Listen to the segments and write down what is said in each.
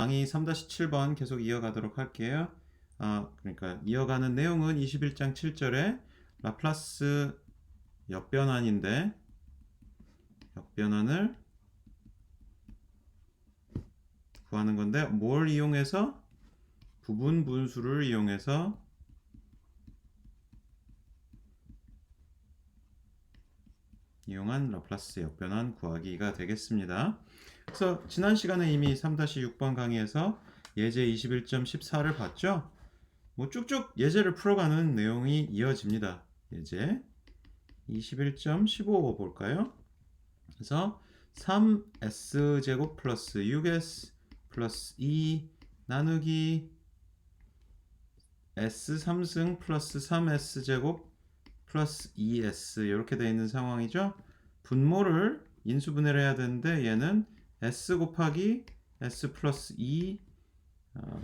강의 3-7번 계속 이어가도록 할게요. 그러니까 이어가는 내용은 21장 7절에 라플라스 역변환인데 역변환을 구하는 건데 뭘 이용해서? 부분 분수를 이용해서 이용한 라플라스 역변환 구하기가 되겠습니다. 그래서 지난 시간에 이미 3-6번 강의에서 예제 21.14를 봤죠? 뭐 쭉쭉 예제를 풀어가는 내용이 이어집니다. 예제 21.15 볼까요? 그래서 3s제곱 플러스 6s 플러스 2 나누기 s3승 플러스 3s제곱 플러스 2s 이렇게 되어 있는 상황이죠. 분모를 인수분해를 해야 되는데 얘는 s 곱하기 s 플러스 2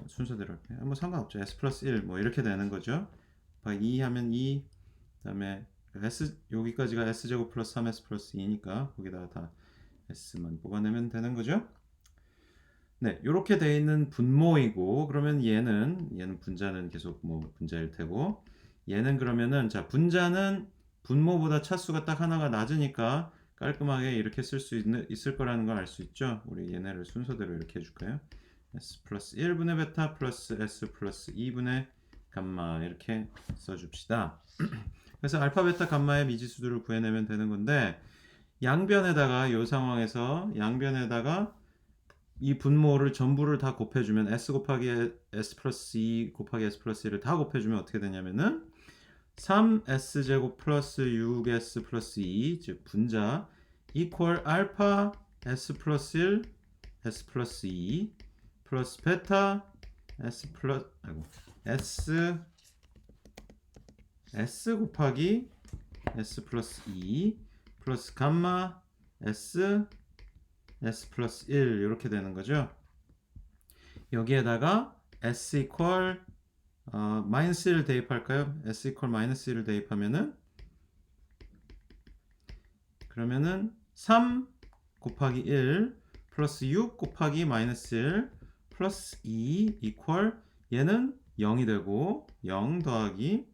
순서대로 할게요. 뭐 상관없죠. s 플러스 1 뭐 이렇게 되는 거죠. 2 하면 2 그다음에 s 여기까지가 s제곱 플러스 3s 플러스 2니까 거기다가 다 s만 뽑아내면 되는 거죠. 네, 이렇게 되어 있는 분모이고 그러면 얘는 분자는 계속 뭐 분자일 테고 얘는 그러면은 자 분자는 분모보다 차수가 딱 하나가 낮으니까 깔끔하게 이렇게 쓸 수 있을 거라는 걸 알 수 있죠. 우리 얘네를 순서대로 이렇게 해줄까요? s 플러스 1분의 베타 플러스 s 플러스 2분의 감마 이렇게 써줍시다. 그래서 알파 베타 감마의 미지수들을 구해내면 되는 건데 양변에다가 이 상황에서 양변에다가 이 분모를 전부를 다 곱해주면 s 곱하기 s 플러스 2 곱하기 s 플러스 1을 다 곱해주면 어떻게 되냐면은 3s제곱 플러스 6s 플러스 2 즉 분자 이퀄 알파 s 플러스 1 s 플러스 2 플러스 베타 s s 곱하기 s 플러스 2 플러스 감마 s 플러스 1 이렇게 되는 거죠. 여기에다가 s 이퀄 마이너스 1을 대입할까요? s 이퀄 마이너스 1을 대입하면은 그러면은 3 곱하기 1 플러스 6 곱하기 마이너스 1 플러스 2 이퀄 얘는 0이 되고 0 더하기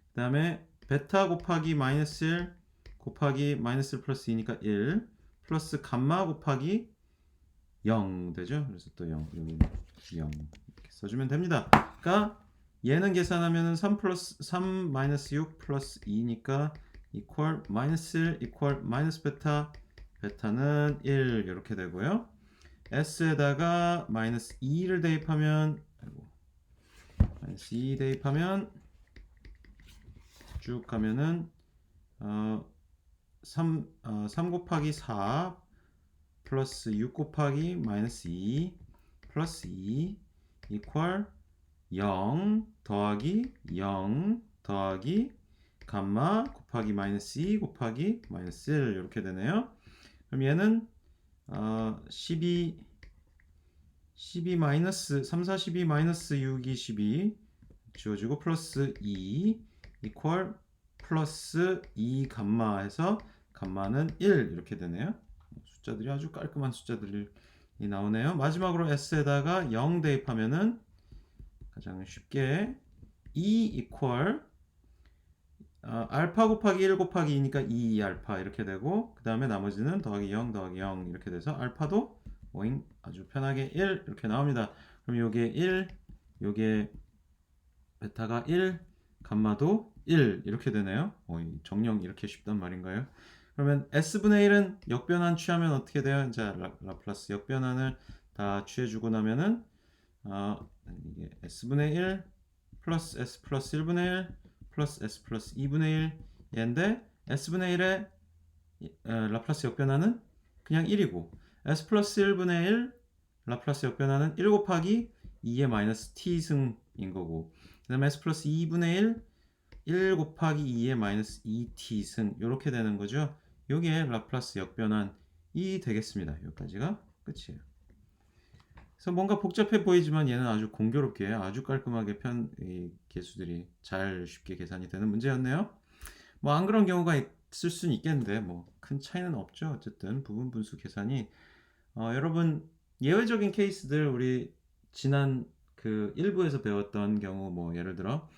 그 다음에 베타 곱하기 마이너스 1 곱하기 마이너스 1 플러스 2니까 1 플러스 감마 곱하기 0 되죠. 그래서 또 0 여기 0 이렇게 써주면 됩니다. 그러니까 얘는 계산하면은 3 플러스 3 마이너스 6 플러스 2니까 이퀄 마이너스 1 이퀄 마이너스 베타는 1 이렇게 되고요. s에다가 마이너스 2를 대입하면 마이너스 2 대입하면 쭉 가면은 3 곱하기 4 플러스 6 곱하기 마이너스 2 플러스 2 이퀄 0 더하기 0 더하기 감마 곱하기 마이너스 2 곱하기 마이너스 1 이렇게 되네요. 그럼 얘는 12 마이너스 3, 4, 12 마이너스 6, 2, 12 지워지고 플러스 2 이퀄 플러스 2 감마 해서 감마는 1 이렇게 되네요. 숫자들이 아주 깔끔한 숫자들이 나오네요. 마지막으로 s에다가 0 대입하면은 가장 쉽게 2 이퀄 알파 곱하기 1 곱하기 2니까 2 알파 이렇게 되고 그 다음에 나머지는 더하기 0 더하기 0 이렇게 돼서 알파도 오잉 아주 편하게 1 이렇게 나옵니다. 그럼 요게 1 요게 베타가 1 감마도 1 이렇게 되네요. 정령 이렇게 쉽단 말인가요? 그러면 s분의 1은 역변환 취하면 어떻게 돼요? 자 라플라스 역변환을 다 취해주고 나면은 이게 s분의 1 플러스 s 플러스 1분의 1 플러스 s 플러스 2분의 1 얘인데 s분의 1의 라플라스 역변환은 그냥 1이고 s 플러스 1분의 1 라플라스 역변환은 1 곱하기 2의 마이너스 t승인 거고 그 다음에 s 플러스 2분의 1 곱하기 2의 마이너스 2t승 이렇게 되는 거죠. 요게 라플라스 역변환이 되겠습니다. 여기까지가 끝이에요. 그래서 뭔가 복잡해 보이지만 얘는 아주 공교롭게 아주 깔끔하게 이 개수들이 잘 쉽게 계산이 되는 문제였네요. 뭐 안 그런 경우가 있을 수는 있겠는데 뭐 큰 차이는 없죠. 어쨌든 부분 분수 계산이 여러분 예외적인 케이스들 우리 지난 그 1부에서 배웠던 경우 뭐 예를 들어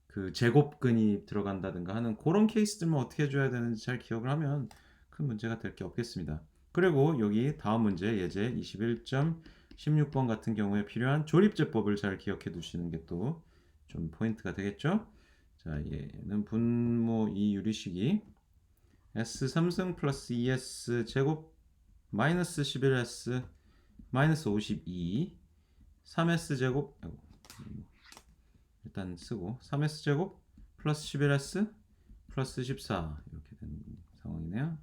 그 제곱근이 들어간다든가 하는 그런 케이스들만 어떻게 해줘야 되는지 잘 기억을 하면 큰 문제가 될 게 없겠습니다. 그리고 여기 다음 문제 예제 21.16번 같은 경우에 필요한 조립제법을 잘 기억해 두시는 게 또 좀 포인트가 되겠죠. 자, 얘는 분모 이 유리식이 s 3승 플러스 2s 제곱 마이너스 11s 마이너스 52 3s 제곱 일단 쓰고 3s 제곱 플러스 11s 플러스 14 이렇게 되는 상황이네요.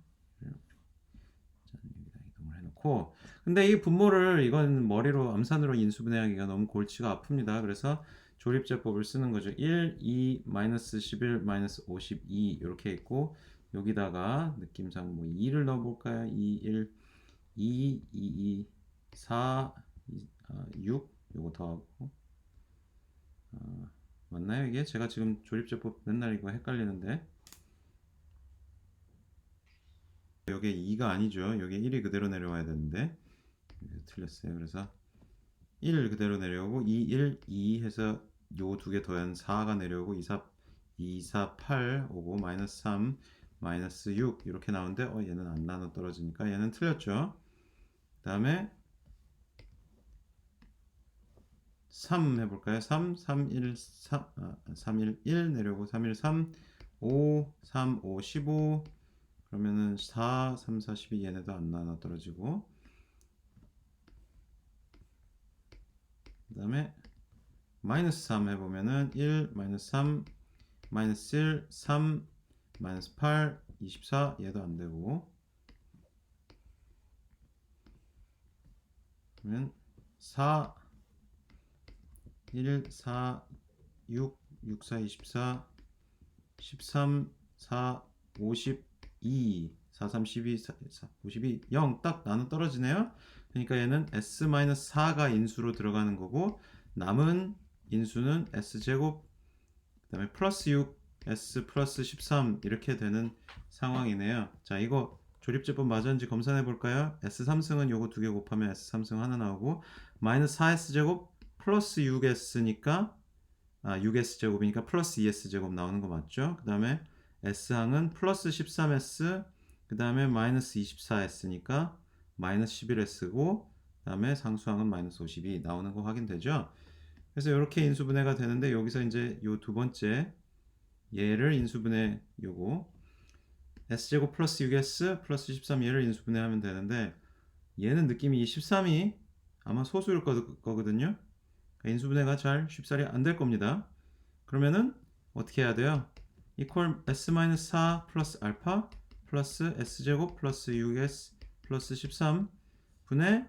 자, 여기다 이동을 해놓고 근데 이 분모를 이건 머리로 암산으로 인수분해하기가 너무 골치가 아픕니다. 그래서 조립제법을 쓰는 거죠. 1, 2, 마이너스 11, 마이너스 52 이렇게 있고 여기다가 느낌상 뭐 2를 넣어볼까요? 2, 1, 2, 2, 2, 4, 6 요거 더하고 맞나요 이게? 제가 지금 조립제법 맨날 이거 헷갈리는데 여기에 2가 아니죠. 여기에 1이 그대로 내려와야 되는데 틀렸어요. 그래서 1 그대로 내려오고 2, 1, 2 해서 요 두 개 더한 4가 내려오고 2, 4, 8 오고 마이너스 3, 마이너스 6 이렇게 나오는데 얘는 안 나눠 떨어지니까 얘는 틀렸죠. 그 다음에 3 해볼까요? 3, 3, 1, 3, 1, 1 내려오고 3, 1, 3, 5, 3, 5, 15 그러면은 4, 3, 4, 12 얘네도 안 나눠 떨어지고 그 다음에 마이너스 3 해보면은 1, 마이너스 3, 마이너스 1, 3, 마이너스 8, 24 얘도 안 되고 그러면 4, 1, 4, 6, 6, 4, 24, 13, 4, 52, 4, 3, 12, 4, 52, 0 딱 나눠 떨어지네요. 그러니까 얘는 S-4가 인수로 들어가는 거고 남은 인수는 S제곱 그 다음에 플러스 6 S 플러스 13 이렇게 되는 상황이네요. 자 이거 조립제법 맞았는지 검사해 볼까요? S3승은 요거 두 개 곱하면 S3승 하나 나오고 마이너스 4S제곱 플러스 6S니까 6S제곱이니까 플러스 2S제곱 나오는 거 맞죠? 그 다음에 S항은 플러스 13S 그 다음에 마이너스 24S니까 마이너스 11S고 그 다음에 상수항은 마이너스 52 나오는 거 확인되죠? 그래서 이렇게 인수분해가 되는데 여기서 이제 요 두 번째 얘를 인수분해 요거 S제곱 플러스 6S 플러스 13 얘를 인수분해하면 되는데 얘는 느낌이 이 13이 아마 소수일 거거든요. 그러니까 인수분해가 잘 쉽사리 안 될 겁니다. 그러면은 어떻게 해야 돼요? equal S-4 플러스 알파 플러스 S제곱 플러스 6S 플러스 13 분의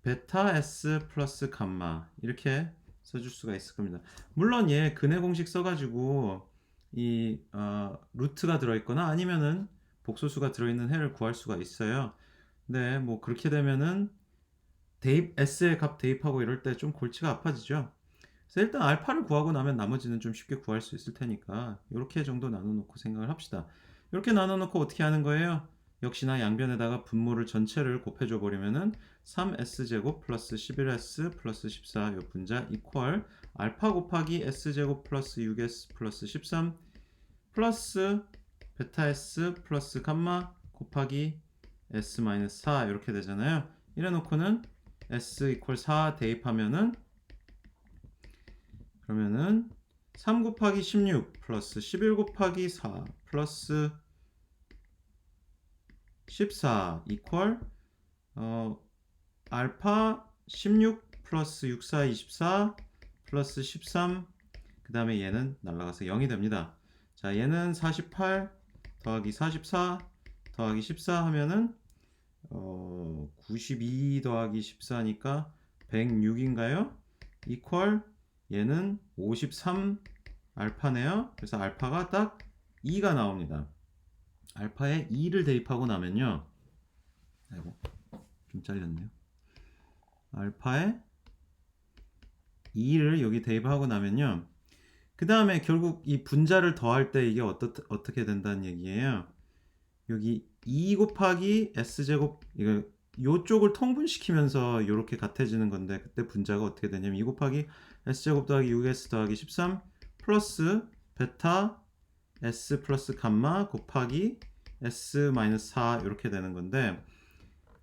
베타 S 플러스 감마 이렇게 써줄 수가 있을 겁니다. 물론 얘 근해 공식 써가지고 이 루트가 들어있거나 아니면은 복소수가 들어있는 해를 구할 수가 있어요. 근데 뭐 그렇게 되면은 대입 S의 값 대입하고 이럴 때 좀 골치가 아파지죠. 그래서 일단 알파를 구하고 나면 나머지는 좀 쉽게 구할 수 있을 테니까 이렇게 정도 나눠놓고 생각을 합시다. 이렇게 나눠놓고 어떻게 하는 거예요? 역시나 양변에다가 분모를 전체를 곱해줘 버리면은 3s제곱 플러스 11s 플러스 14 요 분자 이퀄 알파 곱하기 s제곱 플러스 6s 플러스 13 플러스 베타 s 플러스 감마 곱하기 s 마이너스 4 이렇게 되잖아요. 이래 놓고는 s 이퀄 4 대입하면은 그러면은 3 곱하기 16 플러스 11 곱하기 4 플러스 14 이퀄 알파 16 플러스 64 24 플러스 13 그 다음에 얘는 날라가서 0이 됩니다. 자 얘는 48 더하기 44 더하기 14 하면은 92 더하기 14니까 106인가요? 이퀄 얘는 53 알파네요. 그래서 알파가 딱 2가 나옵니다. 알파에 2를 대입하고 나면요. 아이고 좀 잘렸네요. 알파에 2를 여기 대입하고 나면요. 그 다음에 결국 이 분자를 더할 때 이게 어떻게 된다는 얘기예요. 여기 2 곱하기 S제곱 이거 요쪽을 통분시키면서 이렇게 같아지는 건데 그때 분자가 어떻게 되냐면 2 곱하기 s제곱 더하기 6s 더하기 13 플러스 베타 s 플러스 감마 곱하기 s 마이너스 4 이렇게 되는 건데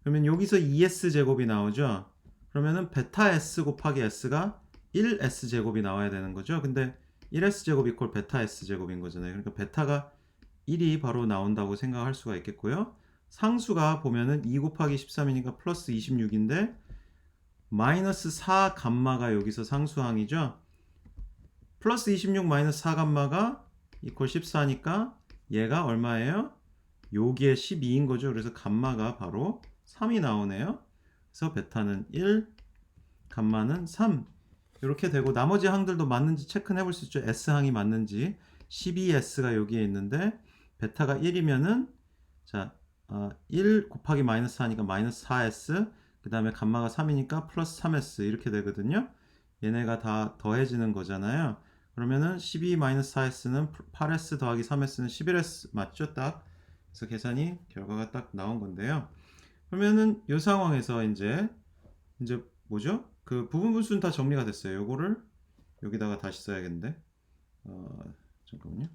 그러면 여기서 2s 제곱이 나오죠. 그러면은 베타 s 곱하기 s가 1s 제곱이 나와야 되는 거죠. 근데 1s 제곱 이퀄 베타 s 제곱인 거잖아요. 그러니까 베타가 1이 바로 나온다고 생각할 수가 있겠고요. 상수가 보면은 2 곱하기 13이니까 플러스 26인데 마이너스 4 감마가 여기서 상수항이죠. 플러스 26 마이너스 4 감마가 이퀄 14니까 얘가 얼마예요? 여기에 12인 거죠. 그래서 감마가 바로 3이 나오네요. 그래서 베타는 1, 감마는 3 이렇게 되고 나머지 항들도 맞는지 체크해 볼 수 있죠. S항이 맞는지 12S가 여기에 있는데 베타가 1이면은 자 1 곱하기 마이너스 4니까 마이너스 4S 그 다음에 감마가 3이니까 플러스 3S 이렇게 되거든요. 얘네가 다 더해지는 거잖아요. 그러면은 12 마이너스 4S는 8S 더하기 3S는 11S 맞죠? 딱. 그래서 계산이 결과가 딱 나온 건데요. 그러면은 이 상황에서 이제 뭐죠? 그 부분 분수는 다 정리가 됐어요. 요거를 여기다가 다시 써야겠는데. 잠깐만요.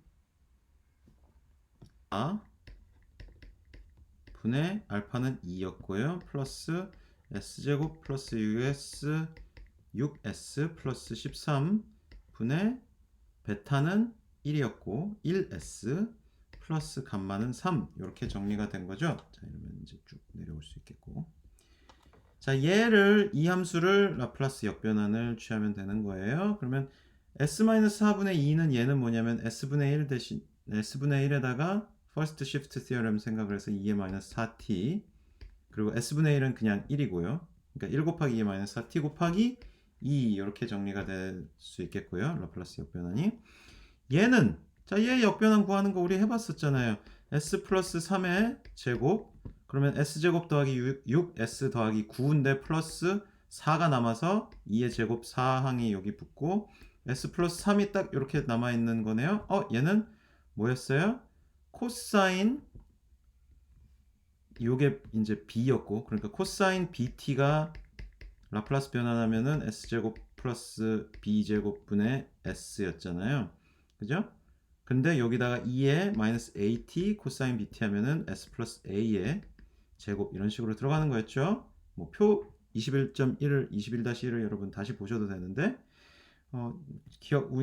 분의 알파는 2였고요. 플러스 s제곱 플러스 6s 플러스 13 분의 베타는 1이었고 1s 플러스 감마는 3 이렇게 정리가 된 거죠. 자, 이러면 이제 쭉 내려올 수 있겠고. 자, 이 함수를 라플라스 역변환을 취하면 되는 거예요. 그러면 s-4분의 2는 얘는 뭐냐면 s분의 1 대신 s분의 1에다가 first shift theorem 생각을 해서 2의 마이너스 4t 그리고 s분의 1은 그냥 1이고요. 그러니까 1 곱하기 2의 마이너스 4t 곱하기 2 이렇게 정리가 될 수 있겠고요. 라플라스 역변환이 얘는 자, 얘 역변환 구하는 거 우리 해봤었잖아요. s 플러스 3의 제곱 그러면 s제곱 더하기 6s 더하기 9인데 플러스 4가 남아서 2의 제곱 4항이 여기 붙고 s 플러스 3이 딱 이렇게 남아있는 거네요. 얘는 뭐였어요? 코사인 요게 이제 b였고 그러니까 코사인 bt가 라플라스 변환하면은 s제곱 플러스 b제곱 분의 s였잖아요. 그죠? 근데 여기다가 2에 마이너스 at 코사인 bt 하면은 s 플러스 a의 제곱 이런 식으로 들어가는 거였죠. 뭐 표 21.1을 21-1을 여러분 다시 보셔도 되는데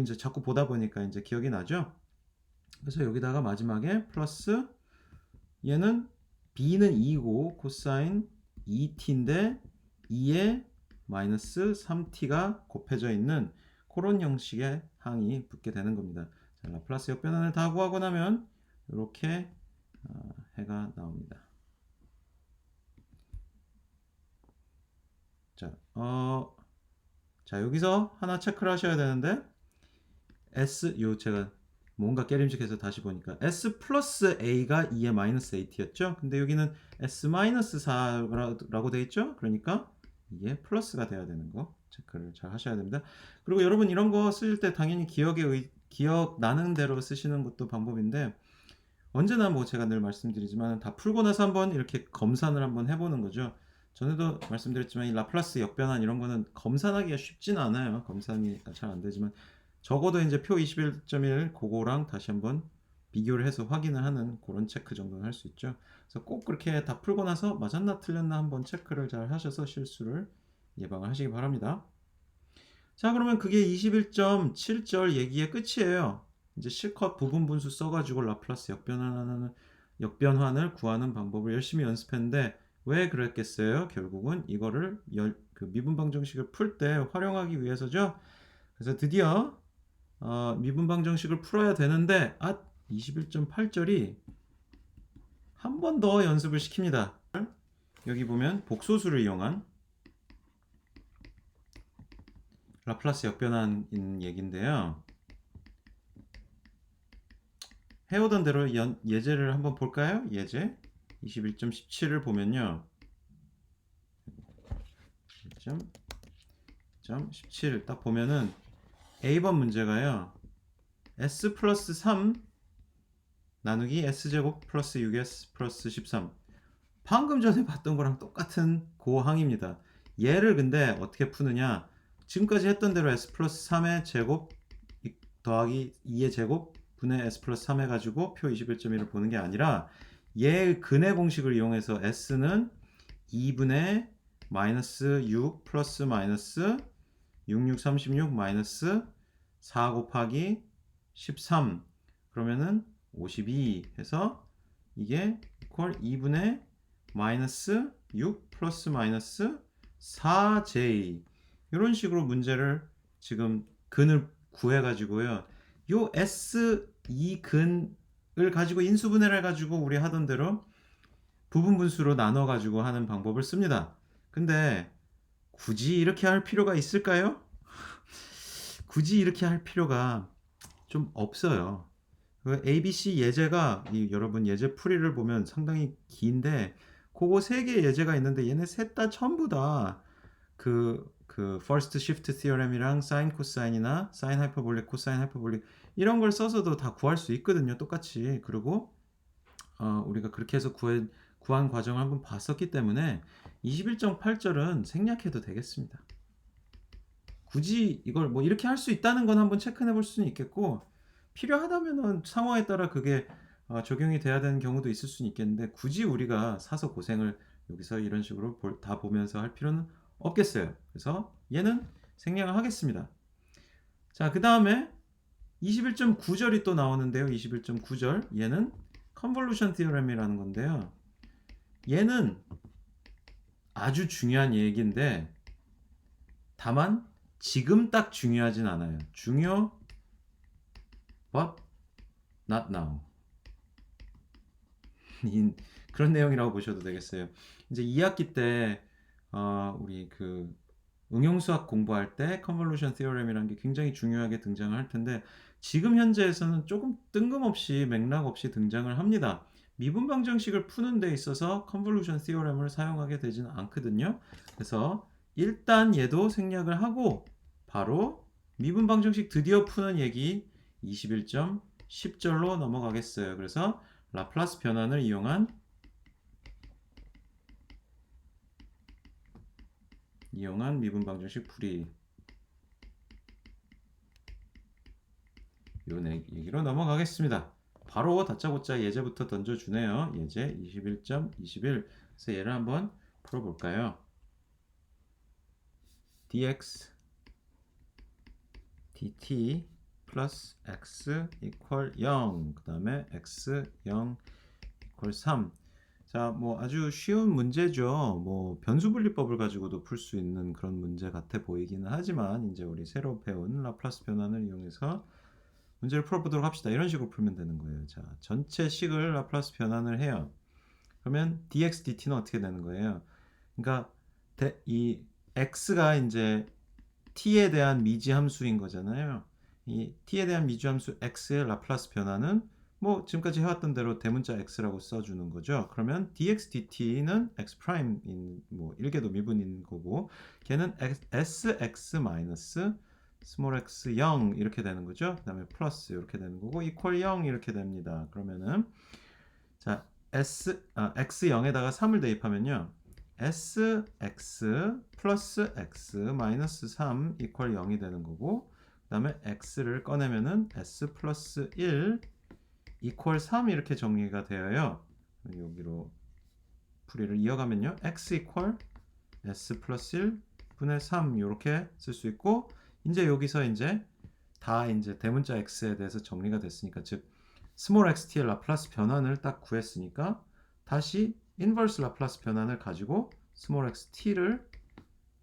이제 자꾸 보다 보니까 이제 기억이 나죠. 그래서 여기다가 마지막에 플러스 얘는 b는 2고 코사인 2t인데 2에 마이너스 3t가 곱해져 있는 그런 형식의 항이 붙게 되는 겁니다. 자, 라플라스 역변환을 다 구하고 나면 이렇게 해가 나옵니다. 자, 여기서 하나 체크를 하셔야 되는데 제가 뭔가 깨림직해서 다시 보니까 s 플러스 a가 2의 마이너스 at였죠. 근데 여기는 s 마이너스 4라고 돼 있죠. 그러니까 이게 플러스가 돼야 되는 거 체크를 잘 하셔야 됩니다. 그리고 여러분 이런 거 쓸 때 당연히 기억 나는 대로 쓰시는 것도 방법인데 언제나 뭐 제가 늘 말씀드리지만 다 풀고 나서 한번 이렇게 검산을 한번 해보는 거죠. 전에도 말씀드렸지만 이 라플라스 역변환 이런 거는 검산하기가 쉽진 않아요. 검산이 잘 안 되지만 적어도 이제 표 21.1 그거랑 다시 한번 비교를 해서 확인을 하는 그런 체크 정도는 할 수 있죠. 그래서 꼭 그렇게 다 풀고 나서 맞았나 틀렸나 한번 체크를 잘 하셔서 실수를 예방을 하시기 바랍니다. 자, 그러면 그게 21.7절 얘기의 끝이에요. 이제 실컷 부분 분수 써가지고 라플라스 역변환을 구하는 방법을 열심히 연습했는데 왜 그랬겠어요? 결국은 이거를 그 미분방정식을 풀 때 활용하기 위해서죠. 그래서 드디어 미분방정식을 풀어야 되는데 21.8절이 한 번 더 연습을 시킵니다. 여기 보면 복소수를 이용한 라플라스 역변환인 얘기인데요. 해오던 대로 예제를 한번 볼까요? 예제 21.17을 보면요. 21.17 딱 보면은 A번 문제가요. S 플러스 3 나누기 S제곱 플러스 6S 플러스 13 방금 전에 봤던 거랑 똑같은 고항입니다. 얘를 근데 어떻게 푸느냐? 지금까지 했던 대로 s 플러스 3의 제곱 더하기 2의 제곱 분의 s 플러스 3 해가지고 표 21.1을 보는 게 아니라 얘의 근의 공식을 이용해서 s는 2분의 마이너스 6 플러스 마이너스 6636 마이너스 4 곱하기 13 그러면은 52 해서 이게 이퀄 2분의 마이너스 6 플러스 마이너스 4j 이런 식으로 문제를 지금 근을 구해가지고요. 요 S 이 근을 가지고 인수분해를 해가지고 우리 하던 대로 부분분수로 나눠가지고 하는 방법을 씁니다. 근데 굳이 이렇게 할 필요가 있을까요? 굳이 이렇게 할 필요가 좀 없어요. 그 ABC 예제가 여러분 예제 풀이를 보면 상당히 긴데 그거 세 개의 예제가 있는데 얘네 셋 다 전부 다 그 first shift theorem이랑 sin 코사인이나 sin 하이퍼볼릭 코사인 하이퍼볼릭 이런 걸 써서도 다 구할 수 있거든요. 똑같이. 그리고 우리가 그렇게 해서 구한 과정을 한번 봤었기 때문에 21.8절은 생략해도 되겠습니다. 굳이 이걸 뭐 이렇게 할 수 있다는 건 한번 체크해 볼 수는 있겠고 필요하다면은 상황에 따라 그게 적용이 돼야 되는 경우도 있을 수는 있겠는데 굳이 우리가 사서 고생을 여기서 이런 식으로 다 보면서 할 필요는 없겠어요. 그래서 얘는 생략을 하겠습니다. 자, 그 다음에 21.9절이 또 나오는데요. 21.9절 얘는 컨볼루션 티어렘이라는 건데요. 얘는 아주 중요한 얘기인데 다만 지금 딱 중요하진 않아요. 중요 but not now. 그런 내용이라고 보셔도 되겠어요. 이제 2학기 때 우리 그 응용수학 공부할 때 컨볼루션 티어렘이라는 게 굉장히 중요하게 등장을 할 텐데 지금 현재에서는 조금 뜬금없이 맥락 없이 등장을 합니다. 미분 방정식을 푸는 데 있어서 컨볼루션 티어렘을 사용하게 되지는 않거든요. 그래서 일단 얘도 생략을 하고 바로 미분 방정식 드디어 푸는 얘기 21.10절로 넘어가겠어요. 그래서 라플라스 변환을 이용한 미분 방정식 풀이 요 얘기로 넘어가겠습니다. 바로 다짜고짜 예제부터 던져주네요. 예제 21.21 그래서 얘를 한번 풀어볼까요? dx dt 플러스 x 이퀄 0 그 다음에 x 0 이퀄 3 자, 뭐 아주 쉬운 문제죠. 뭐 변수분리법을 가지고도 풀 수 있는 그런 문제 같아 보이기는 하지만 이제 우리 새로 배운 라플라스 변환을 이용해서 문제를 풀어보도록 합시다. 이런 식으로 풀면 되는 거예요. 자, 전체 식을 라플라스 변환을 해요. 그러면 dx dt는 어떻게 되는 거예요? 그러니까 이 x가 이제 t에 대한 미지 함수인 거잖아요. 이 t에 대한 미지 함수 x의 라플라스 변환은 뭐 지금까지 해왔던 대로 대문자 x라고 써주는 거죠. 그러면 dx dt는 x 프라임인 뭐 일개도 미분인 거고 걔는 sx 마이너스 스몰 x 0 이렇게 되는 거죠. 그 다음에 플러스 이렇게 되는 거고 이퀄 0 이렇게 됩니다. 그러면은 자 x 0에다가 3을 대입하면요. sx 플러스 x 마이너스 3 이퀄 0이 되는 거고 그 다음에 x를 꺼내면은 s 플러스 1 이퀄 3 이렇게 정리가 되어요. 여기로 풀이를 이어가면요. x 이퀄 s 플러스 1 분의 3 이렇게 쓸 수 있고 이제 여기서 이제 다 이제 대문자 x에 대해서 정리가 됐으니까 즉 스몰 xt의 라플라스 변환을 딱 구했으니까 다시 인버스 라플라스 변환을 가지고 스몰 xt를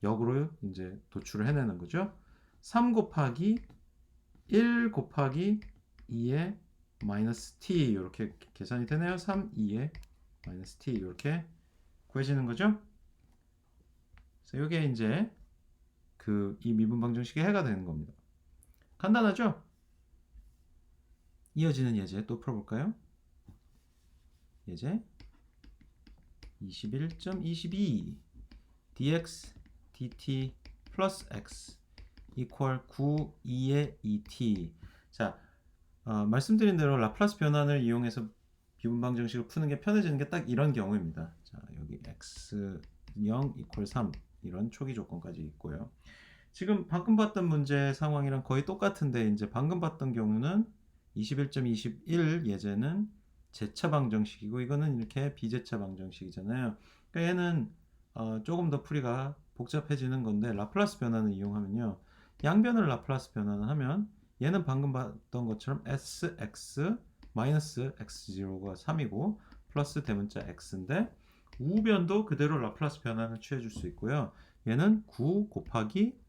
역으로 이제 도출을 해내는 거죠. 3 곱하기 1 곱하기 2의 마이너스 t 이렇게 계산이 되네요. 3, 2의 마이너스 t 이렇게 구해지는 거죠. 그래서 이게 이제 이 미분 방정식의 해가 되는 겁니다. 간단하죠? 이어지는 예제 또 풀어볼까요? 예제 21.22 dx dt 플러스 x 이퀄 9 2의 2t 자 말씀드린 대로 라플라스 변환을 이용해서 미분 방정식을 푸는 게 편해지는 게 딱 이런 경우입니다. 자, 자, 여기 x0 equal 3 이런 초기 조건까지 있고요. 지금 방금 봤던 문제 상황이랑 거의 똑같은데 이제 방금 봤던 경우는 21.21 예제는 제차 방정식이고 이거는 이렇게 비제차 방정식이잖아요. 그러니까 얘는 조금 더 풀이가 복잡해지는 건데 라플라스 변환을 이용하면요. 양변을 라플라스 변환을 하면 얘는 방금 봤던 것처럼 sx 마이너스 x0가 3이고 플러스 대문자 x인데 우변도 그대로 라플라스 변환을 취해줄 수 있고요. 얘는 9 곱하기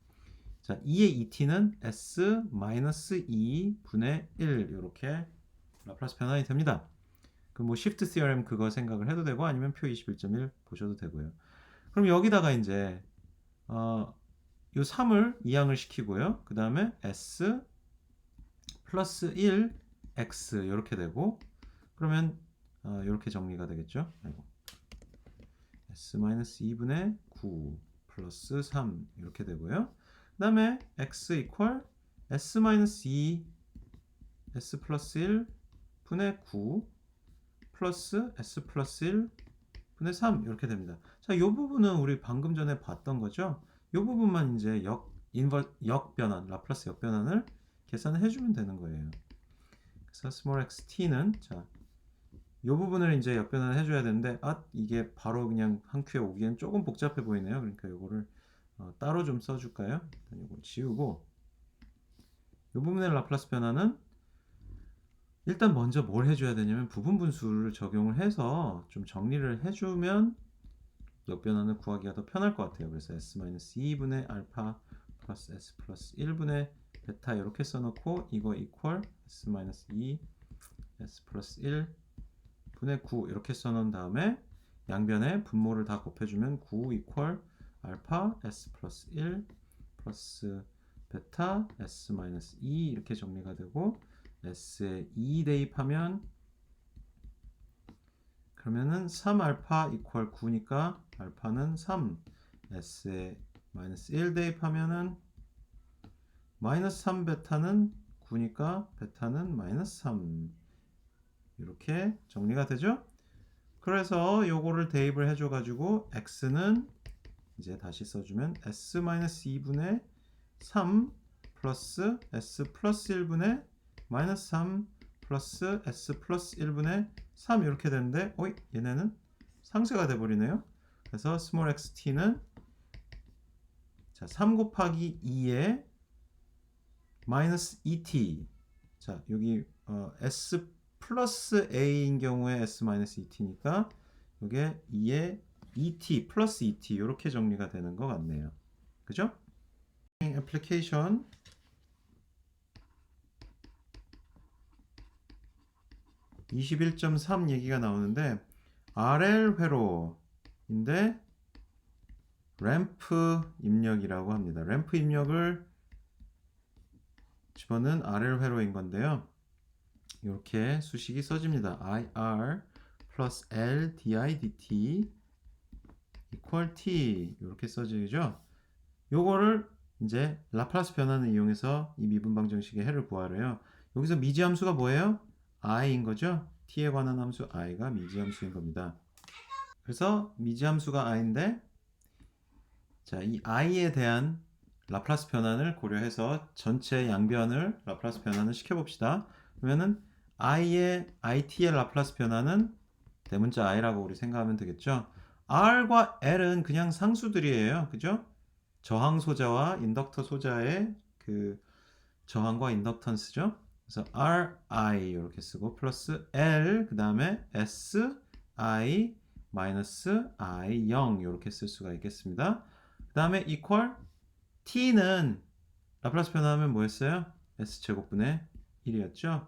자 2의 2t는 s 마이너스 2분의 1 이렇게 라플라스 변환이 됩니다. 그 뭐 시프트 시어렘 그거 생각을 해도 되고 아니면 표 21.1 보셔도 되고요. 그럼 여기다가 이제 요 3을 이항을 시키고요. 그 다음에 s 플러스 1 x 이렇게 되고 그러면 이렇게 정리가 되겠죠. 아이고. s 마이너스 2분의 9 플러스 3 이렇게 되고요. 그 다음에 x 이퀄 s 마이너스 2 s 플러스 1 분의 9 플러스 s 플러스 1 분의 3 이렇게 됩니다. 자, 이 부분은 우리 방금 전에 봤던 거죠. 이 부분만 이제 역변환, 라플라스 역변환을 계산을 해주면 되는 거예요. 그래서 small xt는 자, 이 부분을 이제 역변환을 해줘야 되는데 이게 바로 그냥 한 큐에 오기엔 조금 복잡해 보이네요. 그러니까 이거를 따로 좀 써줄까요? 일단 이걸 지우고 이 부분의 라플라스 변환은 일단 먼저 뭘 해줘야 되냐면 부분 분수를 적용을 해서 좀 정리를 해주면 역변환을 구하기가 더 편할 것 같아요. 그래서 s-2분의 알파 플러스 s 플러스 1분의 베타 이렇게 써놓고 이거 이퀄 s-2 s 플러스 1 분의 9 이렇게 써놓은 다음에 양변에 분모를 다 곱해주면 9 이퀄 알파 s 플러스 1 플러스 베타 s 마이너스 2 이렇게 정리가 되고 s에 2 대입하면 그러면은 3알파 이퀄 9니까 알파는 3 s에 마이너스 1 대입하면은 마이너스 3 베타는 9니까 베타는 마이너스 3 이렇게 정리가 되죠. 그래서 요거를 대입을 해줘 가지고 x는 이제 다시 써주면 s 마이너스 2분의 3 플러스 s 플러스 1분의 마이너스 3 플러스 s 플러스 1분의 3 이렇게 되는데 얘네는 상쇄가 돼버리네요. 그래서 small xt는 자, 3 곱하기 2에 마이너스 2t 자 여기 s 플러스 a인 경우에 s 마이너스 2t니까 이게 2에 2t 플러스 2t 이렇게 정리가 되는 것 같네요. 그죠? 애플리케이션 21.3 얘기가 나오는데 RL 회로인데 램프 입력이라고 합니다. 램프 입력을 집어넣은 RL 회로인 건데요. 이렇게 수식이 써집니다. IR 플러스 L DI DT equal T 이렇게 써지죠. 요거를 이제 라플라스 변환을 이용해서 이 미분방정식의 해를 구하래요. 여기서 미지함수가 뭐예요? i인 거죠. t에 관한 함수 i가 미지함수인 겁니다. 그래서 미지함수가 i인데 자, 이 i에 대한 라플라스 변환을 고려해서 전체 양변을 라플라스 변환을 시켜봅시다. 그러면은 it의 라플라스 변환은 대문자 i라고 우리 생각하면 되겠죠. r과 l은 그냥 상수들이에요. 그죠? 저항 소자와 인덕터 소자의 그 저항과 인덕턴스죠. 그래서 ri 이렇게 쓰고 플러스 l 그 다음에 s i 마이너스 i 0 이렇게 쓸 수가 있겠습니다. 그 다음에 equal t는 라플라스 변화하면 뭐였어요? s 제곱분의 1이었죠.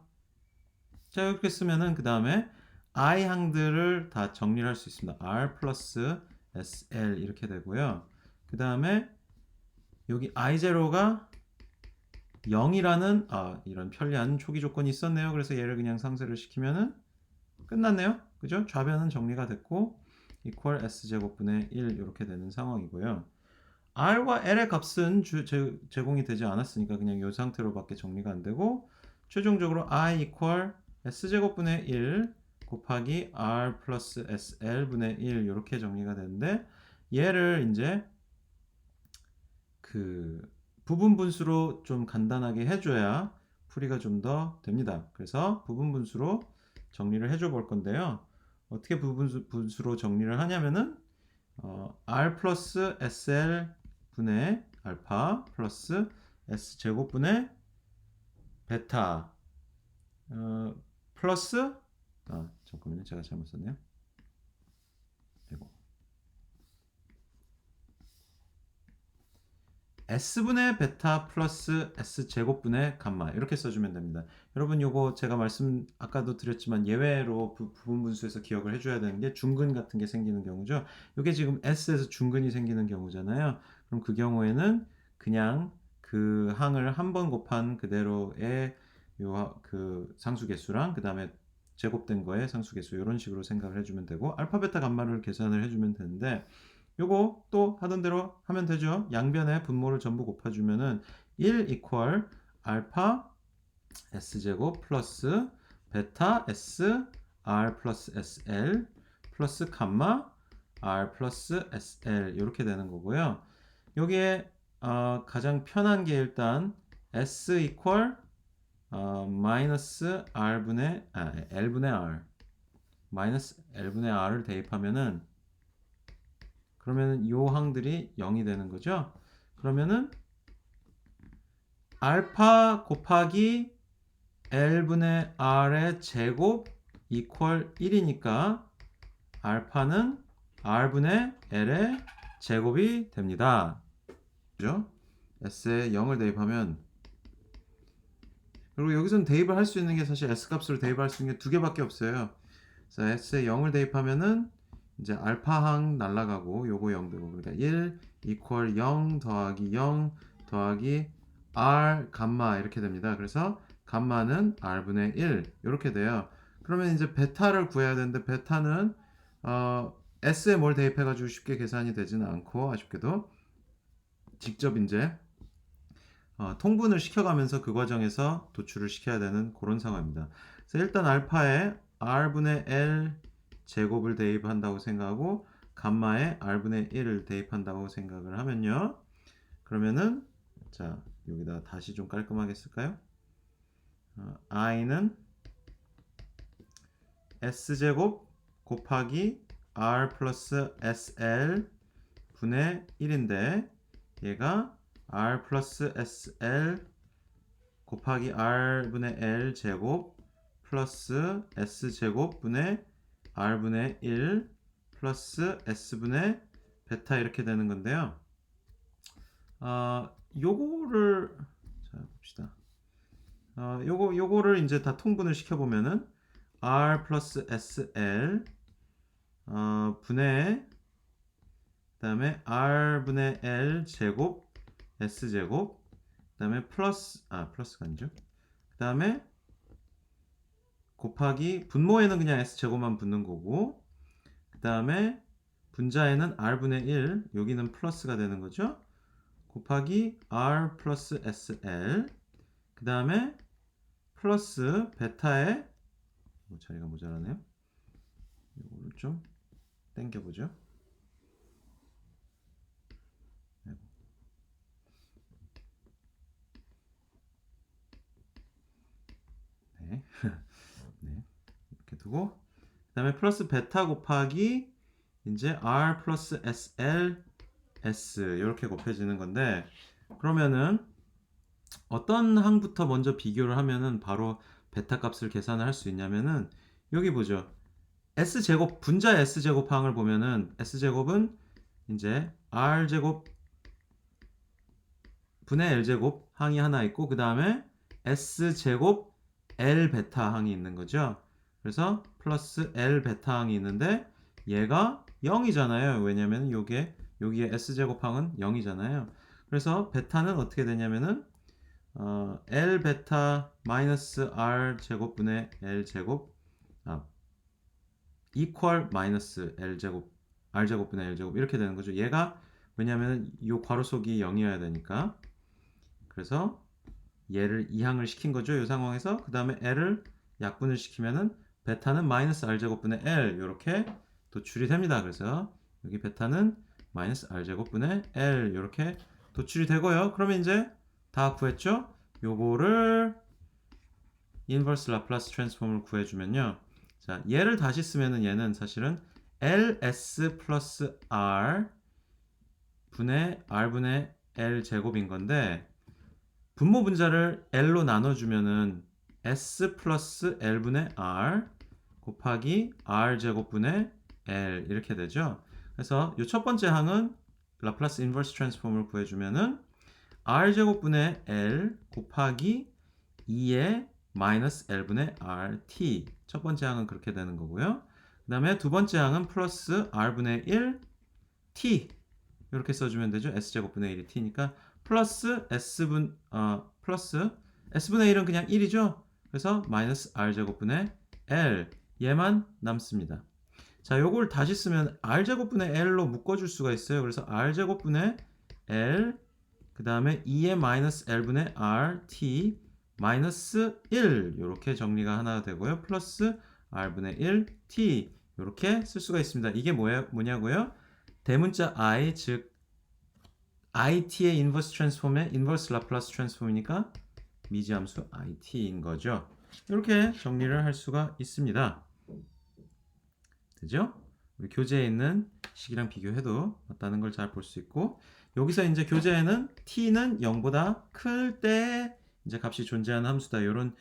자 이렇게 쓰면은 그 다음에 i 항들을 다 정리를 할 수 있습니다. r 플러스 sl 이렇게 되고요. 그 다음에 여기 i0가 0이라는 이런 편리한 초기 조건이 있었네요. 그래서 얘를 그냥 상쇄를 시키면은 끝났네요. 그죠? 좌변은 정리가 됐고 equal s제곱분의 1 이렇게 되는 상황이고요. r과 l의 값은 제공이 되지 않았으니까 그냥 이 상태로밖에 정리가 안 되고 최종적으로 I equal s제곱분의 1 곱하기 R 플러스 SL분의 1 이렇게 정리가 되는데 얘를 이제 그 부분 분수로 좀 간단하게 해줘야 풀이가 좀 더 됩니다. 그래서 부분 분수로 정리를 해줘 볼 건데요. 어떻게 부분 분수로 정리를 하냐면은 R 플러스 SL 분의 알파 플러스 S 제곱분의 베타 플러스 잠깐만요. 제가 잘못 썼네요. 이거 S분의 베타 플러스 S제곱분의 감마 이렇게 써주면 됩니다. 여러분 요거 제가 아까도 드렸지만 예외로 부분 분수에서 기억을 해줘야 되는 게 중근 같은 게 생기는 경우죠. 이게 지금 S에서 중근이 생기는 경우잖아요. 그럼 그 경우에는 그냥 그 항을 한 번 곱한 그대로의 그 상수계수랑 그 다음에 제곱된 거에 상수계수 이런 식으로 생각을 해주면 되고 알파 베타 감마를 계산을 해주면 되는데 요거 또 하던 대로 하면 되죠. 양변에 분모를 전부 곱해주면은 1 이퀄 알파 s제곱 플러스 베타 s r 플러스 sl 플러스 감마 r 플러스 sl 이렇게 되는 거고요. 여기에 가장 편한 게 일단 s 이퀄 마이너스 l분의 r 마이너스 l분의 r을 대입하면은 그러면은 요 항들이 0이 되는 거죠. 그러면은 알파 곱하기 L분의 R의 제곱 이퀄 1이니까 알파는 R분의 L의 제곱이 됩니다. 그죠? S에 0을 대입하면 그리고 여기서는 대입을 할 수 있는 게 사실 S 값으로 대입할 수 있는 게 두 개밖에 없어요. 그래서 S에 0을 대입하면은 이제 알파항 날라가고 요거 0 되고 그러니까 1 이퀄 0 더하기 0 더하기 R 감마 이렇게 됩니다. 그래서 감마는 R분의 1 이렇게 돼요. 그러면 이제 베타를 구해야 되는데 베타는 S에 뭘 대입해 가지고 쉽게 계산이 되지는 않고 아쉽게도 직접 이제 통분을 시켜가면서 그 과정에서 도출을 시켜야 되는 그런 상황입니다. 그래서 일단 알파에 R분의 L 제곱을 대입한다고 생각하고 감마에 R분의 1을 대입한다고 생각을 하면요. 그러면은 자 여기다 다시 좀 깔끔하게 쓸까요? I는 S제곱 곱하기 R 플러스 SL 분의 1인데 얘가 R 플러스 SL 곱하기 R분의 L 제곱 플러스 S제곱 분의 R분의 1 플러스 S분의 베타 이렇게 되는 건데요. 요거를 자 봅시다. 요거를 이제 다 통분을 시켜보면은 R 플러스 SL 분의 그 다음에 R분의 L 제곱 S제곱 그 다음에 플러스가 아니죠. 그 다음에 곱하기 분모에는 그냥 S제곱만 붙는 거고 그 다음에 분자에는 R분의 1 여기는 플러스가 되는 거죠. 곱하기 R 플러스 SL 그 다음에 플러스 베타에 자리가 모자라네요. 이거를 좀 당겨보죠. 네. 네. 이렇게 두고 그 다음에 플러스 베타 곱하기 이제 R 플러스 SL S 이렇게 곱해지는 건데 그러면은 어떤 항부터 먼저 비교를 하면은 바로 베타 값을 계산을 할 수 있냐면은 여기 보죠. S제곱 분자 S제곱 항을 보면은 S제곱은 이제 R제곱 분의 L제곱 항이 하나 있고 그 다음에 S제곱 L 베타 항이 있는 거죠. 그래서 플러스 L 베타 항이 있는데 얘가 0이잖아요. 왜냐면 여기에 S제곱 항은 0이잖아요. 그래서 베타는 어떻게 되냐면은 L 베타 마이너스 R 제곱분의 L 제곱 이퀄 마이너스 L 제곱 R 제곱분의 L 제곱 이렇게 되는 거죠. 얘가 왜냐면 이 괄호 속이 0이어야 되니까 그래서 얘를 이항을 시킨 거죠. 이 상황에서 그 다음에 L을 약분을 시키면은 베타는 마이너스 r제곱분의 L 이렇게 도출이 됩니다. 그래서 여기 베타는 마이너스 r제곱분의 L 이렇게 도출이 되고요. 그러면 이제 다 구했죠? 요거를 인버스 라플라스 트랜스폼을 구해주면요. 자, 얘를 다시 쓰면은 얘는 사실은 ls 플러스 r 분의 r분의 l 제곱인 건데 분모 분자를 l로 나눠주면은 s 플러스 l분의 r 곱하기 r 제곱분의 l 이렇게 되죠. 그래서 이 첫 번째 항은 라플라스 인버스 트랜스폼을 구해주면은 r 제곱분의 l 곱하기 2의 마이너스 l분의 rt 첫 번째 항은 그렇게 되는 거고요. 그 다음에 두 번째 항은 플러스 r분의 1 t 이렇게 써주면 되죠. s제곱분의 1이 t니까 플러스 플러스 s분의 1은 그냥 1이죠. 그래서 마이너스 r제곱분의 l 얘만 남습니다. 자, 요걸 다시 쓰면 r제곱분의 l로 묶어줄 수가 있어요. 그래서 r제곱분의 l 그 다음에 2의 마이너스 l분의 rt 마이너스 1 이렇게 정리가 하나 되고요. 플러스 r분의 1t 이렇게 쓸 수가 있습니다. 이게 뭐냐고요? 대문자 i 즉 it의 인버스 트랜스폼의 인버스 라플라스 트랜스폼이니까 미지함수 it인 거죠. 이렇게 정리를 할 수가 있습니다. 되죠? 우리 교재에 있는 식이랑 비교해도 맞다는 걸 잘 볼 수 있고 여기서 이제 교재에는 t는 0보다 클 때 이제 값이 존재하는 함수다. 이런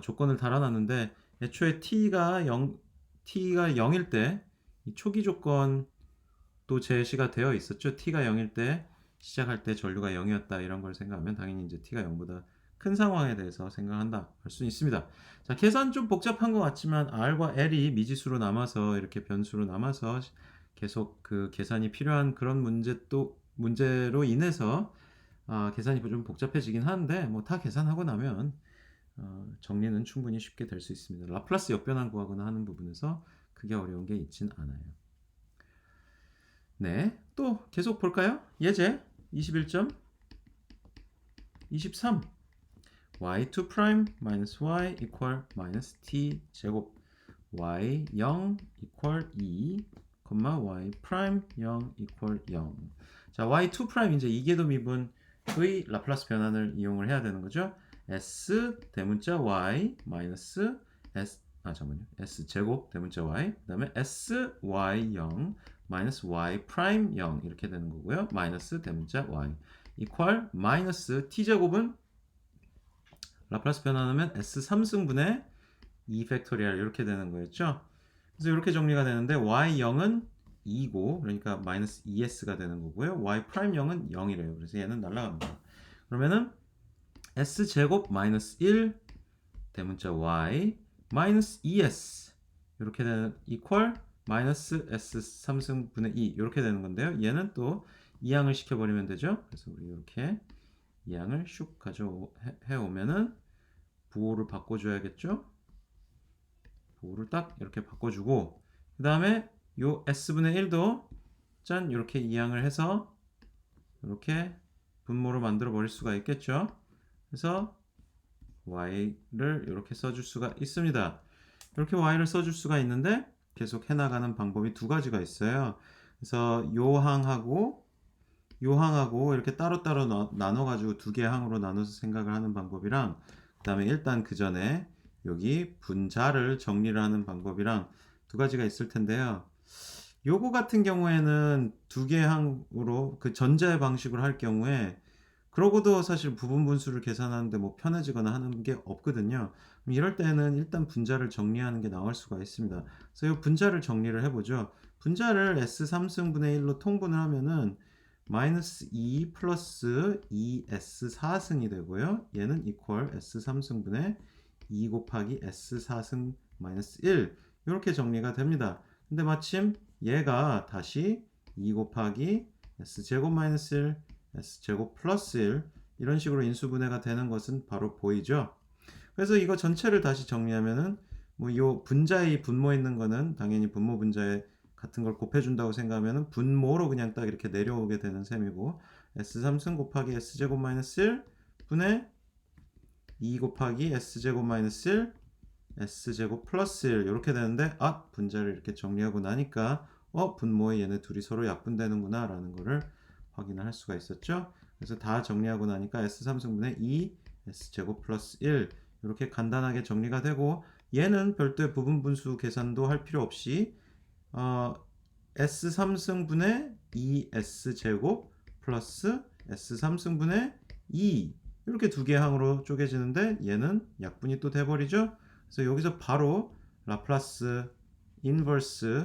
조건을 달아놨는데 애초에 t가 0일 때 이 초기 조건도 제시가 되어 있었죠. t가 0일 때 시작할 때 전류가 0이었다 이런 걸 생각하면 당연히 이제 t가 0보다 큰 상황에 대해서 생각한다 할 수 있습니다. 자, 계산 좀 복잡한 것 같지만 r과 l이 미지수로 남아서 이렇게 변수로 남아서 계속 그 계산이 필요한 그런 문제로 인해서 계산이 좀 복잡해지긴 하는데 뭐 다 계산하고 나면 정리는 충분히 쉽게 될 수 있습니다. 라플라스 역변환 구하거나 하는 부분에서 크게 어려운 게 있진 않아요. 네, 또 계속 볼까요? 예제 21점 23 y2 프라임 마이너스 y equal 마이너스 t 제곱 y 0 equal 2 y 프라임 0 equal 0 자, y2 프라임 이제 이계도 미분의 라플라스 변환을 이용을 해야 되는 거죠. s 대문자 y 마이너스 s 제곱 대문자 y 그 다음에 s y 0 마이너스 y 프라임 0 이렇게 되는 거고요. 마이너스 대문자 y equal 마이너스 t 제곱은 라플라스 변환하면 s 3승분의 2 팩토리얼 이렇게 되는 거였죠. 그래서 이렇게 정리가 되는데 y 0은 2고 그러니까 마이너스 2s가 되는 거고요. y 프라임 0은 0이래요. 그래서 얘는 날아갑니다. 그러면은 s 제곱 마이너스 1 대문자 y 마이너스 2s 이렇게 되는 equal 마이너스 s 3승분의 2 이렇게 되는 건데요. 얘는 또 이항을 시켜버리면 되죠. 그래서 우리 이렇게 이항을 슉 가져오면은 부호를 바꿔줘야겠죠. 부호를 딱 이렇게 바꿔주고 그 다음에 요 s분의 1도 짠 이렇게 이항을 해서 이렇게 분모로 만들어 버릴 수가 있겠죠. 그래서 y를 이렇게 써줄 수가 있습니다. 이렇게 y를 써줄 수가 있는데 계속 해나가는 방법이 두 가지가 있어요. 그래서 요 항하고 이렇게 따로따로 나눠가지고 두 개 항으로 나눠서 생각을 하는 방법이랑 그 다음에 일단 그 전에 여기 분자를 정리를 하는 방법이랑 두 가지가 있을 텐데요. 요거 같은 경우에는 두 개 항으로 그 전자의 방식으로 할 경우에 그러고도 사실 부분 분수를 계산하는데 뭐 편해지거나 하는 게 없거든요. 이럴 때는 일단 분자를 정리하는 게 나을 수가 있습니다. 그래서 이 분자를 정리를 해보죠. 분자를 s 3승분의 1로 통분을 하면은 마이너스 2 플러스 2s 4승이 되고요. 얘는 equal s 3승분의 2 곱하기 s 4승 마이너스 1 이렇게 정리가 됩니다. 근데 마침 얘가 다시 2 곱하기 s제곱 마이너스 1 s제곱 플러스 1 이런 식으로 인수분해가 되는 것은 바로 보이죠. 그래서 이거 전체를 다시 정리하면은 뭐 요 분자의 분모 있는 거는 당연히 분모 분자에 같은 걸 곱해준다고 생각하면은 분모로 그냥 딱 이렇게 내려오게 되는 셈이고 s3승 곱하기 s제곱 마이너스 1 분의 2 곱하기 s제곱 마이너스 1 S제곱 플러스 1 이렇게 되는데 분자를 이렇게 정리하고 나니까 분모에 얘네 둘이 서로 약분되는구나 라는 거를 확인을 할 수가 있었죠. 그래서 다 정리하고 나니까 S3승분의 2 S제곱 플러스 1 이렇게 간단하게 정리가 되고, 얘는 별도의 부분분수 계산도 할 필요 없이 S3승분의 2S제곱 플러스 S3승분의 2 이렇게 두 개 항으로 쪼개지는데 얘는 약분이 또 돼버리죠. 그래서 여기서 바로 라플라스 인버스